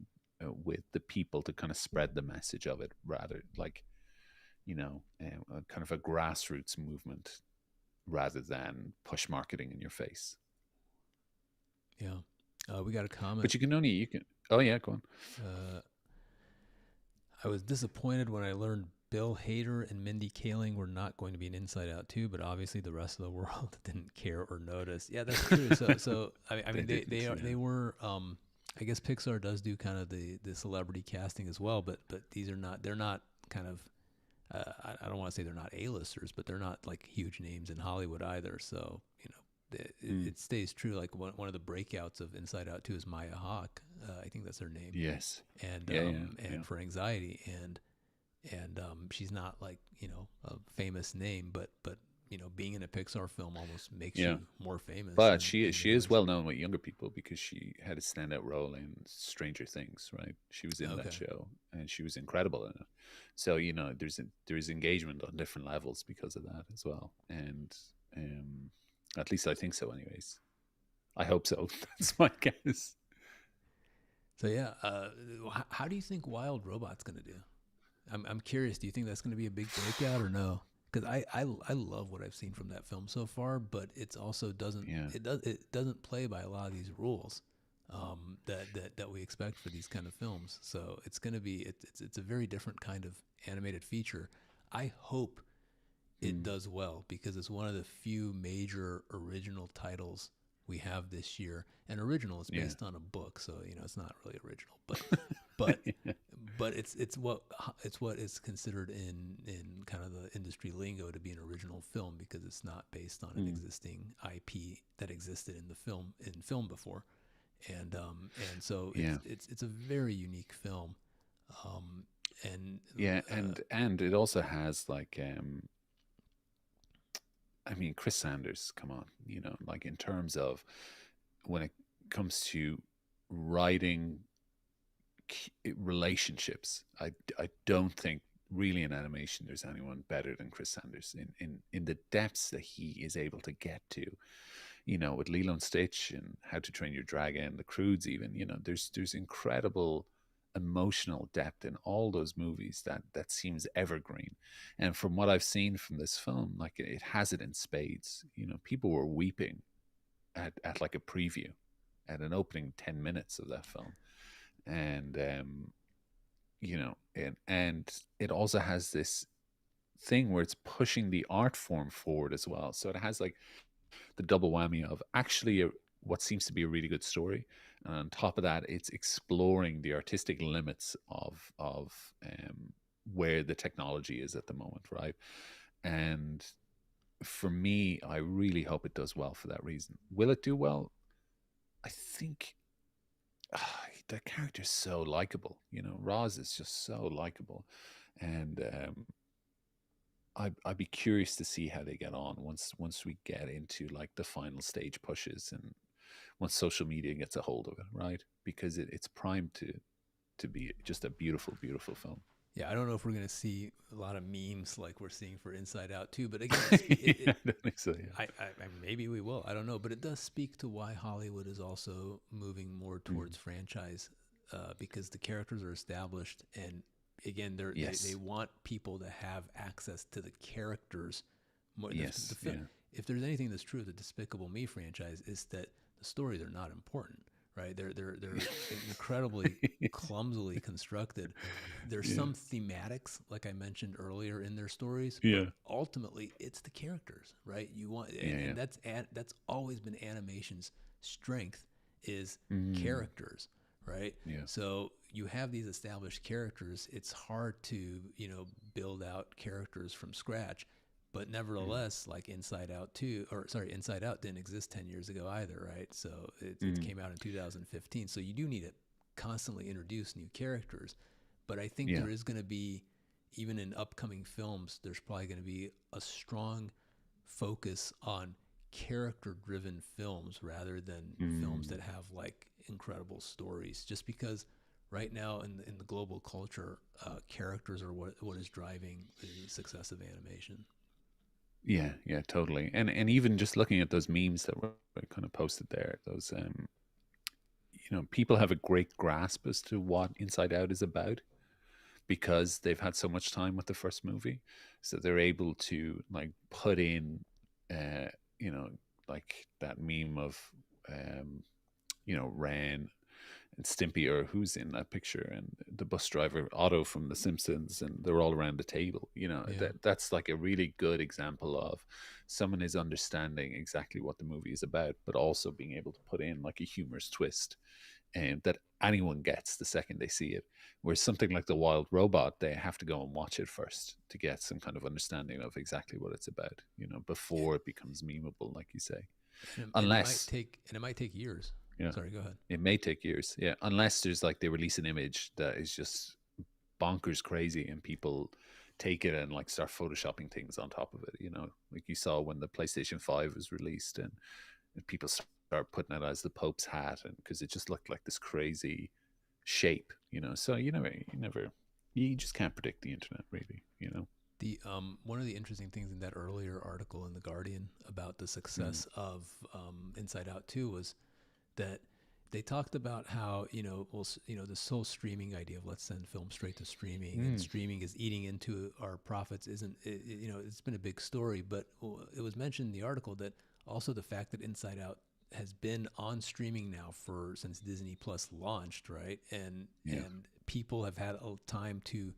with the people to kind of spread the message of it, rather like kind of a grassroots movement rather than push marketing in your face. yeah. We got a comment. But you can. Oh yeah, go on. Uh, I was disappointed when I learned Bill Hader and Mindy Kaling were not going to be an Inside Out 2, but obviously the rest of the world didn't care or notice. Yeah, that's true. So I They mean, didn't. Yeah. they were. I guess Pixar does do kind of the celebrity casting as well, but these are not. They're not kind of. I don't want to say they're not A-listers, but they're not like huge names in Hollywood either. So Mm. it stays true. Like one of the breakouts of Inside Out 2 is Maya Hawke. I think that's her name, Yes. and Yeah. Yeah. Yeah. for Anxiety, and she's not like a famous name, but being in a Pixar film almost makes Yeah. you more famous But than she the is rest. well known with younger people because she had a standout role in Stranger Things, right? She was in that Okay, show and she was incredible in it. So there's engagement on different levels because of that as well. And at least I think so. Anyways, I hope so. That's my guess. so yeah, how do you think Wild Robot's gonna do? I'm curious. Do you think that's gonna be a big breakout or no? Because I love what I've seen from that film so far, but it's also Yeah. it doesn't play by a lot of these rules that we expect for these kind of films. So it's gonna be it's a very different kind of animated feature. I hope it Mm. does well because it's one of the few major original titles we have this year. And original is Yeah. based on a book, so it's not really original, but Yeah. it's what is considered in kind of the industry lingo to be an original film because it's not based on an Mm. existing IP that existed in film before, and so Yeah. it's a very unique film, and Yeah. And it also has like I mean, Chris Sanders, come on, like in terms of when it comes to writing relationships, I don't think really in animation there's anyone better than Chris Sanders in the depths that he is able to get to, with Lilo and Stitch and How to Train Your Dragon, The Croods, even, there's incredible emotional depth in all those movies that seems evergreen. And from what I've seen from this film, like it has it in spades. People were weeping at like a preview at an opening 10 minutes of that film. And and it also has this thing where it's pushing the art form forward as well. So it has like the double whammy of actually what seems to be a really good story, and on top of that, it's exploring the artistic limits of where the technology is at the moment, right? And for me, I really hope it does well for that reason. Will it do well? I think the character's so likable. Roz is just so likable, and I'd be curious to see how they get on once we get into like the final stage pushes and once social media gets a hold of it, right? Because it's primed to be just a beautiful, beautiful film. yeah, I don't know if we're gonna see a lot of memes like we're seeing for Inside Out too. But again, Yeah, I don't think so. Yeah. maybe we will. I don't know, but it does speak to why Hollywood is also moving more Mm. towards franchise, because the characters are established, and again, they Yes. want people to have access to the characters. More Yes. Yeah. if there's anything that's true of the Despicable Me franchise, is that the stories are not important, right? They're incredibly clumsily constructed. There's Yeah. some thematics, like I mentioned earlier, in their stories, but Yeah. ultimately it's the characters, right? You want, Yeah. and Yeah. that's always been animation's strength is Mm. characters, right? Yeah. So you have these established characters. It's hard to, build out characters from scratch. But Mm. nevertheless, like Inside Out 2, or sorry, Inside Out didn't exist 10 years ago either, right? So it Mm. came out in 2015. So you do need to constantly introduce new characters. But I think Yeah. there is going to be, even in upcoming films, there's probably going to be a strong focus on character driven films rather than films Mm. that have like incredible stories, just because right now in the global culture, characters are what is driving the success of animation. Yeah. Yeah. Totally. And even just looking at those memes that were kind of posted there, those people have a great grasp as to what Inside Out is about because they've had so much time with the first movie, so they're able to like put in, uh, you know, like that meme of, um, Ren and Stimpy, or who's in that picture, and the bus driver Otto from The Simpsons, and they're all around the table. Yeah. That's like a really good example of someone is understanding exactly what the movie is about, but also being able to put in like a humorous twist, and that anyone gets the second they see it. Whereas something like The Wild Robot, they have to go and watch it first to get some kind of understanding of exactly what it's about, before it becomes memeable, like you say. And Unless, it might take years. yeah, Sorry, go ahead. it may take years. Yeah, unless there's like they release an image that is just bonkers crazy and people take it and like start photoshopping things on top of it. Like you saw when the PlayStation 5 was released, and people start putting it as the Pope's hat, and because it just looked like this crazy shape. So you just can't predict the internet, really. The one of the interesting things in that earlier article in the Guardian about the Mm. success of Inside Out 2 was that they talked about how, this whole streaming idea of let's send film straight to streaming, and Mm. streaming is eating into our profits, isn't it, it's been a big story. But it was mentioned in the article that also the fact that Inside Out has been on streaming now for since Disney Plus launched, right? Yeah. And people have had a time to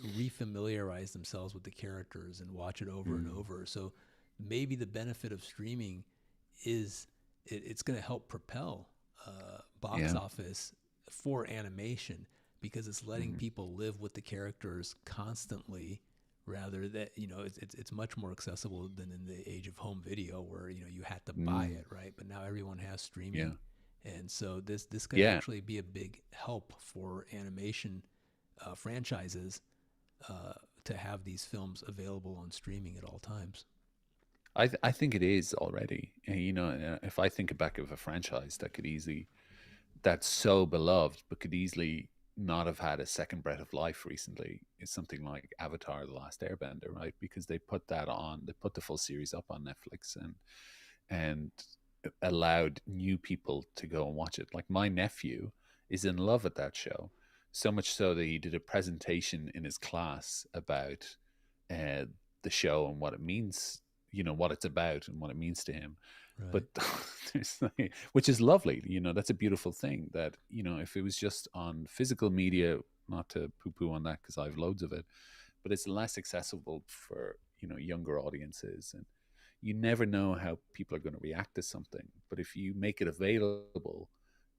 refamiliarize themselves with the characters and watch it over and Mm. over. So maybe the benefit of streaming is it's going to help propel box Yeah. office for animation, because it's letting Mm. people live with the characters constantly, rather that it's much more accessible than in the age of home video where you had to buy Mm. it, right? But now everyone has Yeah. streaming. And so this could Yeah. actually be a big help for animation franchises, uh, to have these films available on streaming at all times. I think it is already. And, if I think back of a franchise that's so beloved, but could easily not have had a second breath of life recently, is something like Avatar: The Last Airbender, right? Because they put the full series up on Netflix, and allowed new people to go and watch it. Like my nephew is in love with that show, so much so that he did a presentation in his class about uh, the show and what it means, what it's about and what it means to him. But Right. which is lovely, that's a beautiful thing. That if it was just on physical media, not to poo-poo on that because I have loads of it, but it's less accessible for younger audiences, and you never know how people are going to react to something. But if you make it available,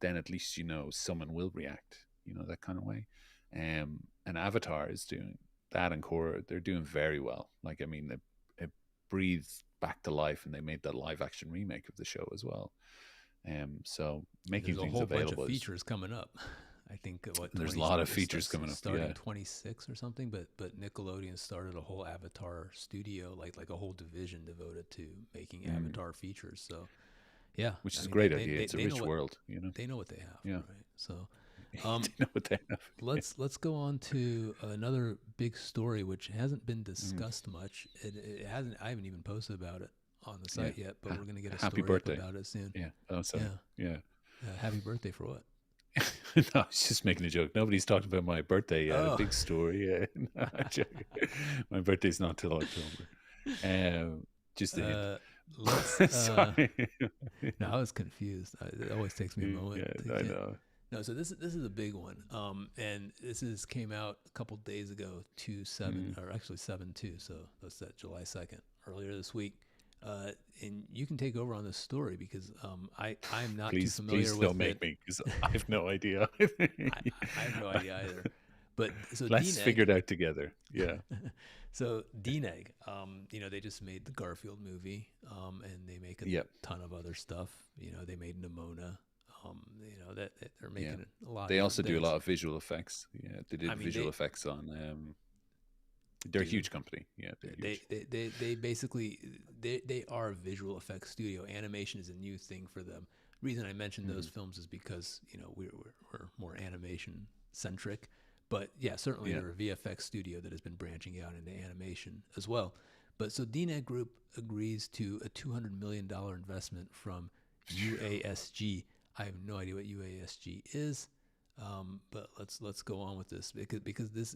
then at least someone will react, that kind of way. And Avatar is doing that, and Korra, they're doing very well. Like, I mean, it breathed back to life, and they made that live action remake of the show as well. So And making there's a things whole bunch of available is, features coming up. I think what there's a 20 lot of features coming up. starting Yeah. 26 or something, but Nickelodeon started a whole Avatar studio, like a whole division devoted to making Mm. Avatar features. So yeah, Which I is a mean great idea. It's a they know rich world. they know what they have, Yeah. right? So They um, know what they have. let's go on to another big story which hasn't been Mm. discussed much. It hasn't. I haven't even posted about it on the Yeah. site yet, but we're gonna get a Happy story up birthday. about it soon. Yeah. Oh, sorry. Yeah. Yeah. Happy birthday for what? No, I was just making a joke. Nobody's talked about my birthday yet. A Oh, big story. Yeah. No, I'm joking. My birthday's not till October. Um, just a hint. uh, let's. Sorry. No, I was confused. It always takes me a moment Yeah, to I get. know. No, so this is a big one. And this is came out a couple days ago, 2/7, Mm. or actually 7/2. So that's that July 2nd, earlier this week. And you can take over on this story because I'm not too Please familiar don't with it. make me, because I have no idea. I have no idea either. But so Let's DNEG, figure it out together. Yeah. so DNEG, they just made the Garfield movie, and they make a Yep. ton of other stuff. They made Nimona. That they're Yeah. making a lot of They different also do a things. lot of visual effects. Yeah, they I did mean, visual they effects on. They're a do. huge company. Yeah, they're They huge. they, they, they basically they are a visual effects studio. Animation is a new thing for them. Reason I mentioned those Hmm. films is because we're more animation centric. But yeah, certainly Yeah. they're a VFX studio that has been branching out into animation as well. But so DNET Group agrees to a $200 million investment from UASG. I have no idea what UASG is, but let's go on with this because this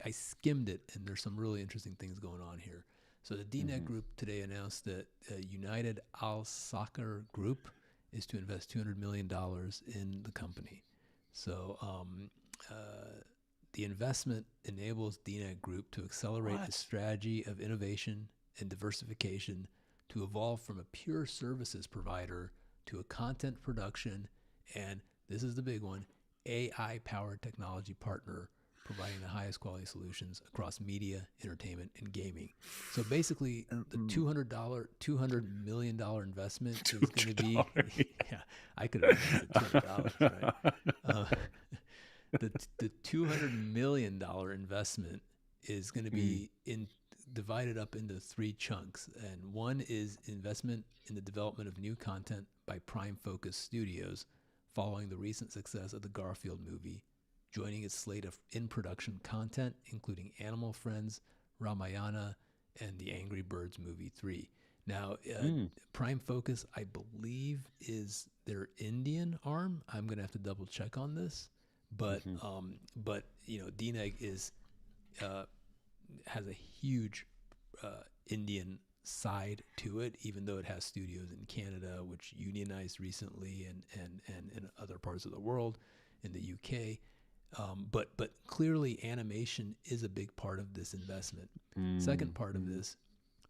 I skimmed it and there's some really interesting things going on here. So the DNET Hmm. Group today announced that United Al Soccer Group is to invest $200 million in the company. So the investment enables DNET Group to accelerate its What? strategy of innovation and diversification to evolve from a pure services provider to a content production and, this is the big one, AI powered technology partner providing the highest quality solutions across media, entertainment, and gaming. So basically, the Mm. $200 million investment Two is going to hundred be, dollars. yeah, I could have invested $200, right? Uh, the $200 million investment is going to Mm. be divided up into three chunks, and one is investment in the development of new content by Prime Focus Studios, following the recent success of the Garfield movie, joining its slate of in-production content including Animal Friends, Ramayana, and the Angry Birds movie 3. Now, Mm. Prime Focus, I believe, is their Indian arm. I'm gonna have to double check on this, but Hmm. DNEG is uh, has a huge Indian side to it, even though it has studios in Canada, which unionized recently, and in other parts of the world, in the UK. But clearly, animation is a big part of this investment. Mm. Second part of Mm. this,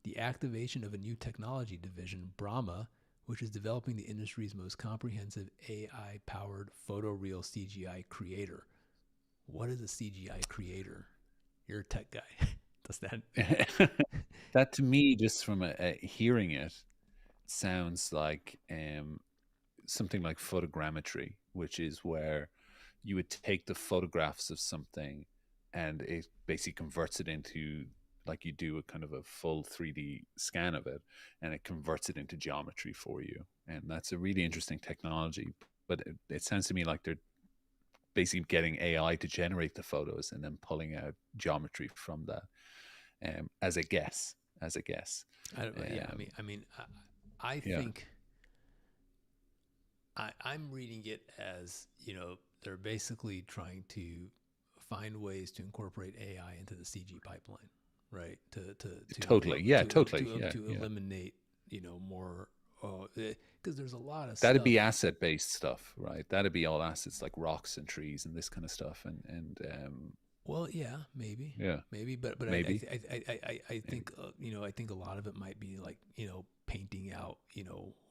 the activation of a new technology division, Brahma, which is developing the industry's most comprehensive AI powered photoreal CGI creator. What is a CGI creator? You're a tech guy. Does that? That to me, just from hearing it, sounds like something like photogrammetry, which is where you would take the photographs of something and it basically converts it into, like, you do a kind of a full 3D scan of it, and it converts it into geometry for you. And that's a really interesting technology. But it sounds to me like they're basically getting AI to generate the photos and then pulling out geometry from that, as a guess. As a guess. Yeah, Um, I yeah. think I'm reading it as they're basically trying to find ways to incorporate AI into the CG pipeline, right? Totally. Yeah, totally. Yeah, To yeah. eliminate more because there's a lot of That'd be stuff. asset based stuff, right? That'd be all assets like rocks and trees and this kind of stuff. And Well, yeah, maybe, yeah, but maybe, I maybe. think I think a lot of it might be like painting out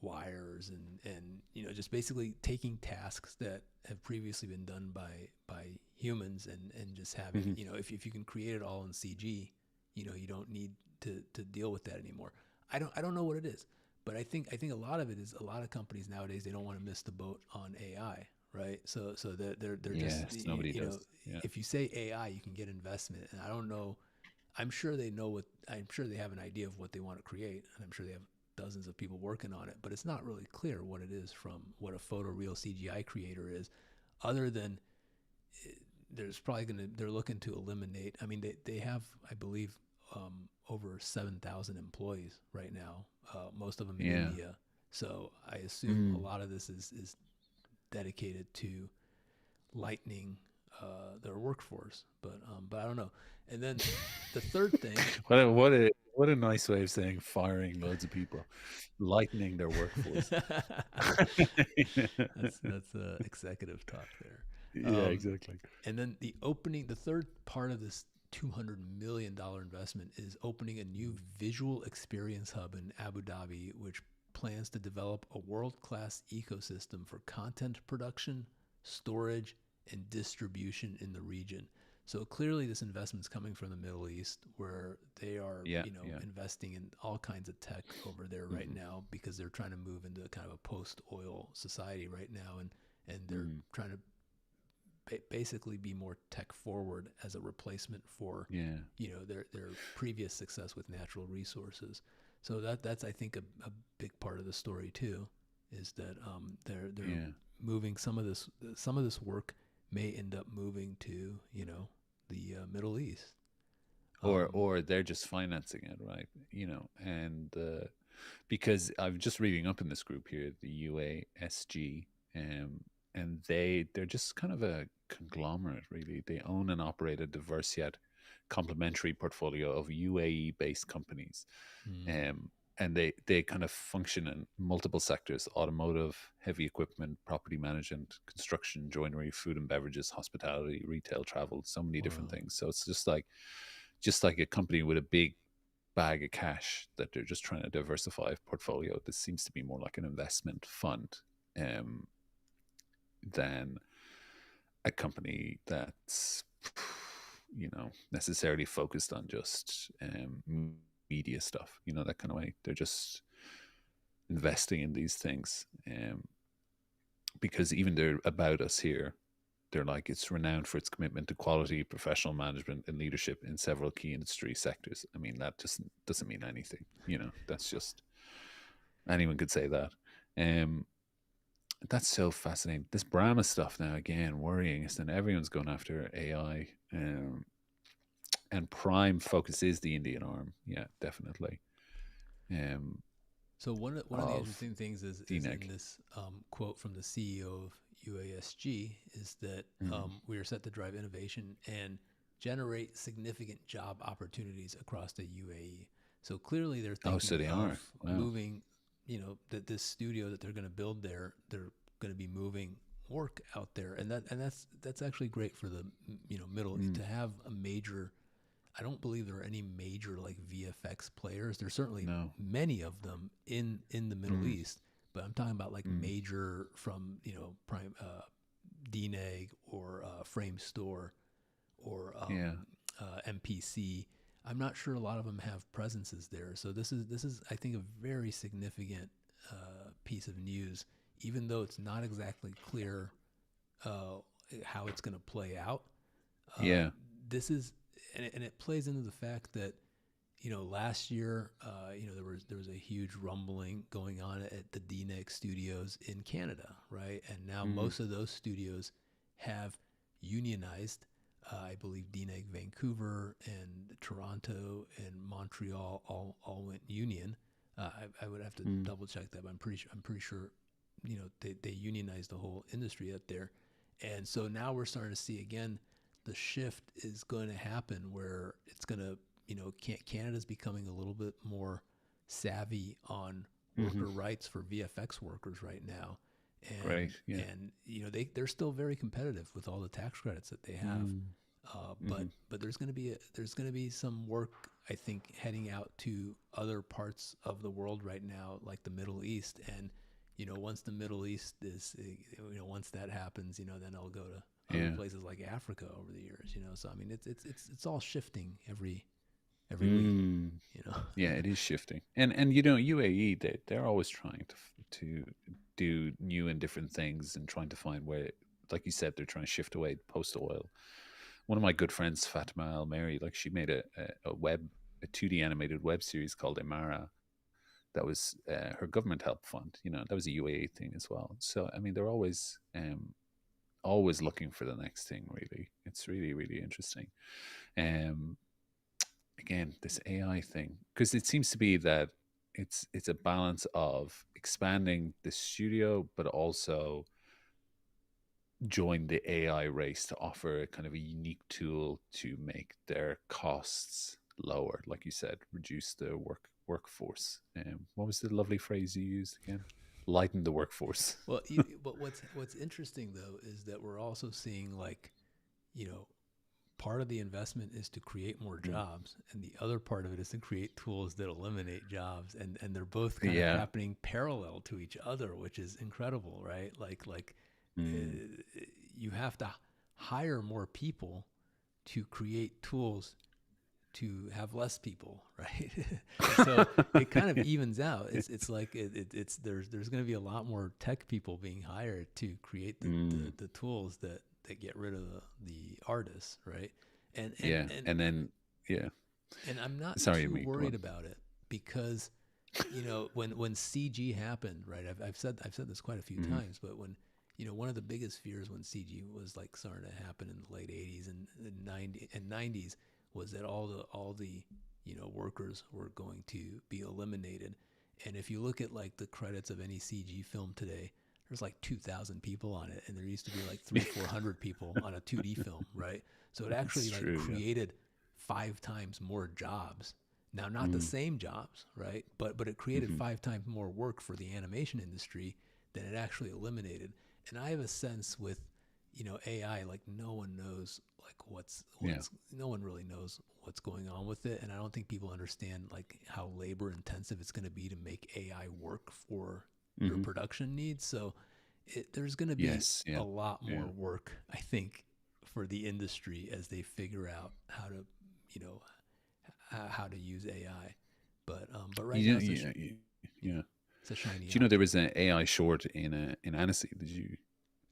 wires and just basically taking tasks that have previously been done by humans and just having Hmm. if you can create it all in CG, you don't need to deal with that anymore. I don't know what it is, but I think a lot of it is a lot of companies nowadays, they don't want to miss the boat on AI, right? So they're just Yes, nobody does. Yeah. if you say AI, you can get investment, and I don't know. I'm sure they know what. I'm sure they have an idea of what they want to create, and I'm sure they have dozens of people working on it. But it's not really clear what it is from what a photoreal CGI creator is, other than there's probably they're looking to eliminate. I mean, they have, I believe, over 7,000 employees right now, most of them in Yeah. India. So I assume a Mm. lot of this is dedicated to lightening their workforce. But I don't know. And then the third thing, What a nice way of saying firing loads of people, lightening their workforce. that's executive talk there. Yeah, Um, exactly. and then the third part of this $200 million investment is opening a new visual experience hub in Abu Dhabi, which plans to develop a world-class ecosystem for content production, storage, and distribution in the region. So clearly, this investment is coming from the Middle East, where they are, Yeah, yeah. investing in all kinds of tech over there right Hmm. now because they're trying to move into kind of a post-oil society right now, and they're Mm. trying to basically be more tech forward as a replacement for Yeah, their previous success with natural resources. So that's I think a big part of the story too, is that they're yeah. moving some of this work may end up moving to the Middle East. Um, Or they're just financing it, right? And because I'm just reading up in this group here, the UASG, um, and they're just kind of a conglomerate, really. They own and operate a diverse yet complementary portfolio of UAE based companies. mm, Um, and they kind of function in multiple sectors: automotive, heavy equipment, property management, construction, joinery, food and beverages, hospitality, retail, travel, so many different wow. things. So it's just like a company with a big bag of cash that they're just trying to diversify a portfolio. This seems to be more like an investment fund, um, than a company that's necessarily focused on just media stuff. That kind of way. They're just investing in these things, because even they're about us here. They're like, it's renowned for its commitment to quality, professional management, and leadership in several key industry sectors. I mean, that just doesn't mean anything. That's just anyone could say that. Um, that's so fascinating. This Brahma stuff now, again, worrying, is that everyone's going after AI, and prime focus is the Indian arm. Yeah, definitely. Um, So one of the of interesting things is in DNEG. this quote from the CEO of UASG is that Mm. we are set to drive innovation and generate significant job opportunities across the UAE. So clearly they're Oh, so thinking they of are. Wow. moving, that this studio that they're going to build there, they're going to be moving work out there, and that's actually great for the middle Mm. to have a major. I don't believe there are any major like VFX players. There's certainly No. many of them in the Middle Mm. East, but I'm talking about like Mm. major from Prime DNEG or Frame Store or Yeah. MPC. I'm not sure a lot of them have presences there. So this is I think a very significant piece of news, even though it's not exactly clear uh, how it's going to play out. Uh, Yeah. this is and it plays into the fact that last year there was a huge rumbling going on at the DNEG studios in Canada, right? And now Mm. most of those studios have unionized. I believe DNEG Vancouver and Toronto and Montreal all went union. I would have to Mm. double check that, but I'm pretty sure they unionized the whole industry up there. And so now we're starting to see again the shift is going to happen where it's going to, Canada's becoming a little bit more savvy on Hmm. worker rights for VFX workers right now. Right. And, Yeah. and they're still very competitive with all the tax credits that they have. Mm. But Hmm. there's going to be some work, I think, heading out to other parts of the world right now, like the Middle East. And, once the Middle East is, once that happens, then it'll go to other Yeah. places like Africa over the years. So I mean, it's all shifting every week. Mm. You know. Yeah, it is shifting, and UAE, they're always trying to do new and different things, and trying to find where, like you said, they're trying to shift away post oil. One of my good friends, Fatima Al Mary, like she made a 2D animated web series called Imara. That was her government help fund. That was a UAE thing as well. So I mean, they're always looking for the next thing. Really, it's really really interesting. Um, Again, this AI thing, because it seems to be that it's a balance of expanding the studio, but also join the AI race to offer a kind of a unique tool to make their costs lower, like you said, reduce the workforce. What was the lovely phrase you used again? Lighten the workforce. Well, but what's interesting though is that we're also seeing like, you know, part of the investment is to create more Mm. jobs, and the other part of it is to create tools that eliminate jobs, and they're both kind of Yeah. happening parallel to each other, which is incredible, right? Like Mm. uh, you have to hire more people to create tools to have less people, right? So it kind of evens out. It's like it's there's going to be a lot more tech people being hired to create Mm. the tools that get rid of the artists, right? And and Yeah. and And then, yeah. and I'm not Sorry, too me. Go worried on. about it because when CG happened, right? I've said this quite a few Hmm. times, but when one of the biggest fears when CG was like starting to happen in the late '80s and '90s was that all the workers were going to be eliminated. And if you look at like the credits of any CG film today, there's like 2,000 people on it, and there used to be like 300-400 people on a 2D film, right? So it It's actually like true. Yeah. created 5 times more jobs. Now, not the Mm. same jobs, right? But it created Hmm. 5 times more work for the animation industry than it actually eliminated. And I have a sense with AI, like no one knows like Yeah. what's no one really knows what's going on with it, and I don't think people understand like how labor intensive it's going to be to make AI work for your Hmm. production needs. So there's going to be Yes. a Yeah. lot more Yeah. work, I think, for the industry as they figure out how to, you know, how to use AI. But right You now know, yeah, yeah. it's a shiny Do you know there object. was an AI short in Annecy? Did you?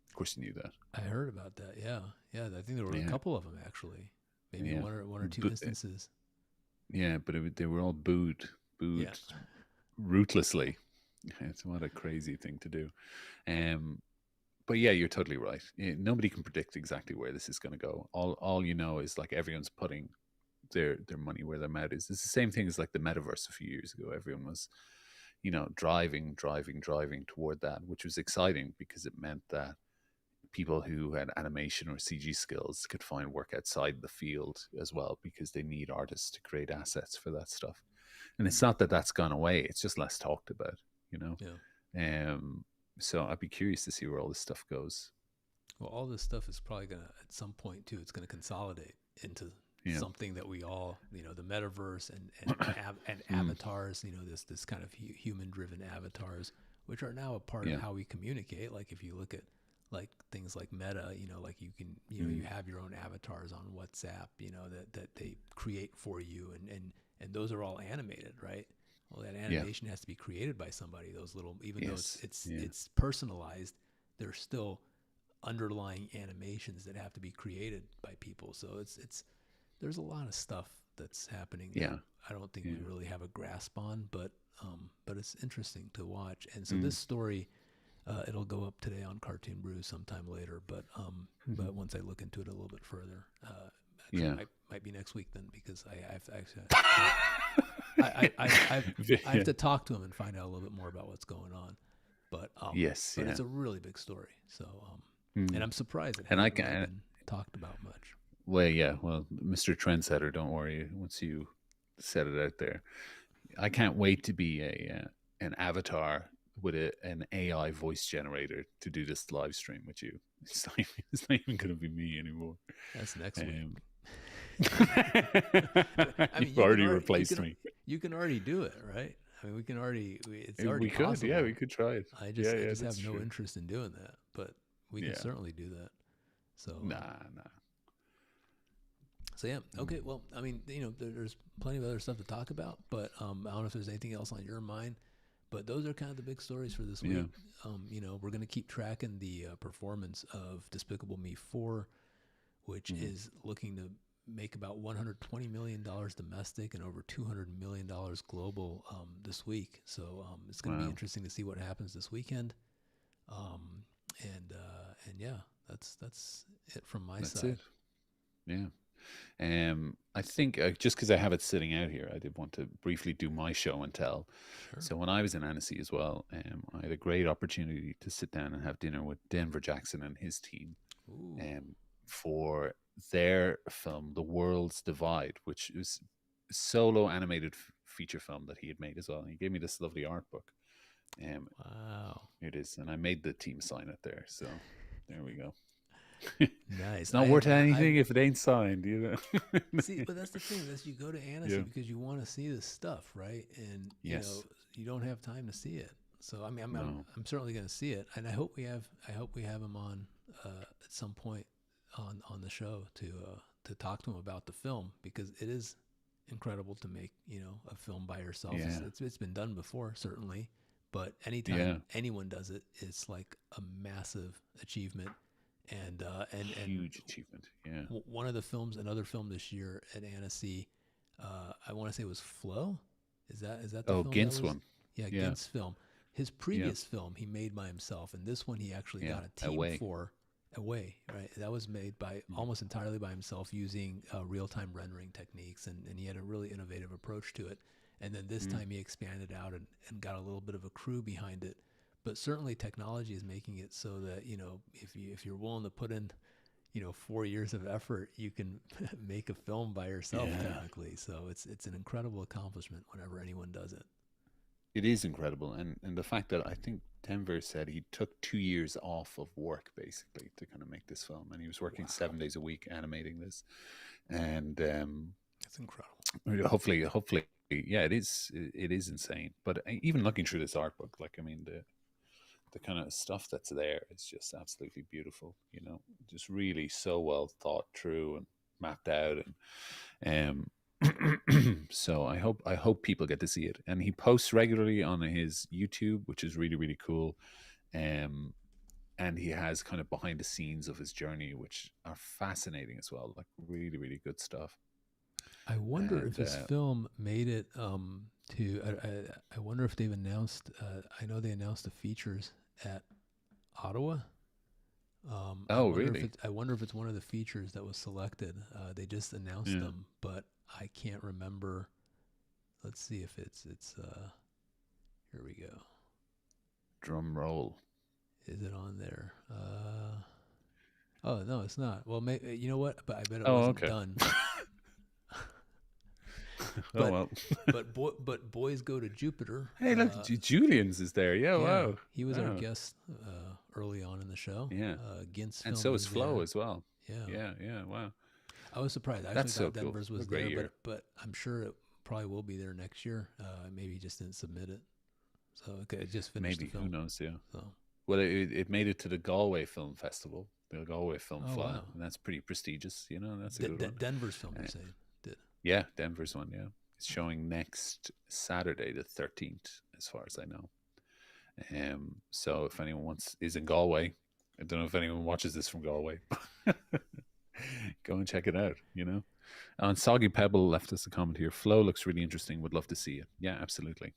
Of course, you knew that. I heard about that. Yeah, yeah. I think there were a Yeah. couple of them actually. Maybe Yeah. one or two But instances. yeah, but they were all Yeah. booed ruthlessly. It's what a crazy thing to do. Um, but yeah, you're totally right. Nobody can predict exactly where this is going to go. All you know is like everyone's putting their money where their mouth is. It's the same thing as like the metaverse a few years ago. Everyone was, driving toward that, which was exciting because it meant that people who had animation or CG skills could find work outside the field as well because they need artists to create assets for that stuff. And it's not that that's gone away; it's just less talked about, you know. Yeah. Um, so I'd be curious to see where all this stuff goes. Well, all this stuff is probably gonna at some point too. It's gonna consolidate into Yeah. something that we all, the metaverse and Mm, avatars. This kind of human driven avatars, which are now a part of yeah. how we communicate. Like if you look at like things like Meta, like you can, you Mm, have your own avatars on WhatsApp, that they create for you, and those are all animated, right? Well, that yeah. animation has to be created by somebody. Those little, even though it's Yes. it's Yeah. it's personalized, they're still underlying animations that have to be created by people. So it's there's a lot of stuff that's happening that Yeah. I don't think we Yeah. really have a grasp on, but it's interesting to watch. And so Mm, this story, it'll go up today on Cartoon Brew sometime later. mhm. But once I look into it a little bit further, actually Yeah. might be next week then because I have to actually talk. I have Yeah. to talk to him and find out a little bit more about what's going on. But Yes. but Yeah. it's a really big story. So and Mm. I'm surprised it And I hasn't really can. been talked about much. Well, yeah. Well, Mr. Trendsetter, don't worry. Once you set it out there, I can't wait to be an avatar with an AI voice generator to do this live stream with you. It's not even going to be me anymore. That's next week. Um, I mean, you've already replaced me. you can already do it, right? I mean, it's already We could, yeah, we possible. could try it. Yeah, I yeah, just have that's no true. interest in doing that, but we can Yeah, certainly do that. So nah, nah. so yeah, Mm. okay. Well, I mean, there's plenty of other stuff to talk about, but I don't know if there's anything else on your mind. But those are kind of the big stories for this Yeah. week. We're going to keep tracking the performance of Despicable Me 4, which Mm. is looking to make about $120 million domestic and over $200 million global this week. So it's going to be Wow, interesting to see what happens this weekend. Um, and yeah, that's it from my that's side. it. Yeah. I think just because I have it sitting out here, I did want to briefly do my show and tell. Sure. So when I was in Annecy as well, I had a great opportunity to sit down and have dinner with Denver Jackson and his team, Ooh. um, for their film, The World's Divide, which is a solo animated feature film that he had made as well. And he gave me this lovely art book. Um, Wow. Here it is, and I made the team sign it there. So there we go. Nice. It's not worth anything if it ain't signed, you know. See, but that's the thing. That's you go to Annecy Yeah. because you want to see this stuff, right? And Yes. you don't have time to see it. So I mean, No. I'm certainly going to see it, and I hope we have him on at some point on the show to talk to him about the film, because it is incredible to make a film by yourself. Yeah. It's been done before, certainly, but anytime Yeah. anyone does it, it's like a massive achievement. And Huge achievement. Yeah. one of the films, another film this year at Annecy, I want to say it was Flow. Is that the Oh, film Gint's that was? one. Yeah, Yeah. Gint's film. His Yeah. previous film he made by himself, and this one he actually Yeah. got a team Away. for. Away, right? That was made by Mm. almost entirely by himself using real-time rendering techniques, and he had a really innovative approach to it. And then this time he expanded out and got a little bit of a crew behind it. But certainly technology is making it so that if you're willing to put in 4 years of effort, you can make a film by yourself, Yeah. technically. So it's an incredible accomplishment whenever anyone does it. It is incredible. And the fact that I think Denver said he took 2 years off of work basically to kind of make this film. And he was working Wow. 7 days a week animating this. And That's incredible. hopefully, yeah, it is insane. But even looking through this art book, like, I mean, the kind of stuff that's there is just absolutely beautiful, just really so well thought through and mapped out. And so I hope people get to see it. And he posts regularly on his YouTube, which is really, really cool. And he has kind of behind the scenes of his journey, which are fascinating as well, like really, really good stuff. I wonder if And his film made it to. I wonder if they've announced. I know they announced the features at Ottawa. Oh, really? I wonder if it's one of the features that was selected. They just announced Yeah. them, but I can't remember. Let's see if it's. Here we go. Drum roll. Is it on there? Oh no, it's not. Well, you know what? But I bet it Oh, wasn't okay. done. Oh, well. but boys go to Jupiter. Hey, look, Julian's is there. Yeah, wow. He was our Wow. guest early on in the show. Yeah. Gint's And film so is Flo there. as well. Yeah. Yeah, wow. I was surprised. I That's actually so thought cool. Denver's What a was great there, year. but I'm sure it probably will be there next year. Maybe he just didn't submit it. So okay, it just finished Maybe, the who film. knows, yeah. So Well, it made it to the Galway Film Festival, the Galway Film Oh, Festival, wow. and that's pretty prestigious, That's a good one. Denver's film, you're saying? Did Yeah, Denver's one, yeah. It's showing next Saturday, the 13th, as far as I know. So if anyone is in Galway, I don't know if anyone watches this from Galway. Go and check it out, And Soggy Pebble left us a comment here. Flow looks really interesting. Would love to see it. Yeah, absolutely.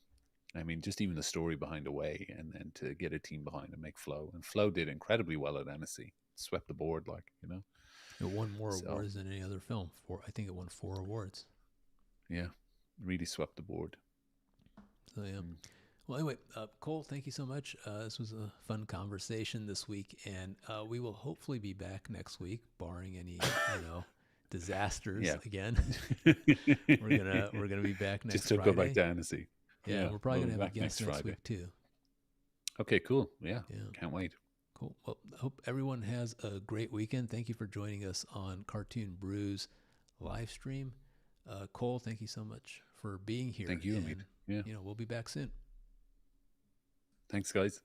I mean, just even the story behind Away, and then to get a team behind and make Flow. And Flow did incredibly well at Annecy. Swept the board, it won more So- awards than any other film? I think it won 4 awards. Yeah, really swept the board. So yeah. Mm. Well, anyway, Cole, thank you so much. This was a fun conversation this week, and we will hopefully be back next week, barring any disasters Yeah. again. we're gonna be back next Just to Friday. go back to Annecy. Yeah, we're probably we'll gonna be have a back guest next next Friday. week too. Okay, cool. Yeah, Yeah. can't wait. Cool. Well, I hope everyone has a great weekend. Thank you for joining us on Cartoon Brew's live stream. Cole, thank you so much for being here. Thank you, and, Amit. Yeah. we'll be back soon. Thanks, guys.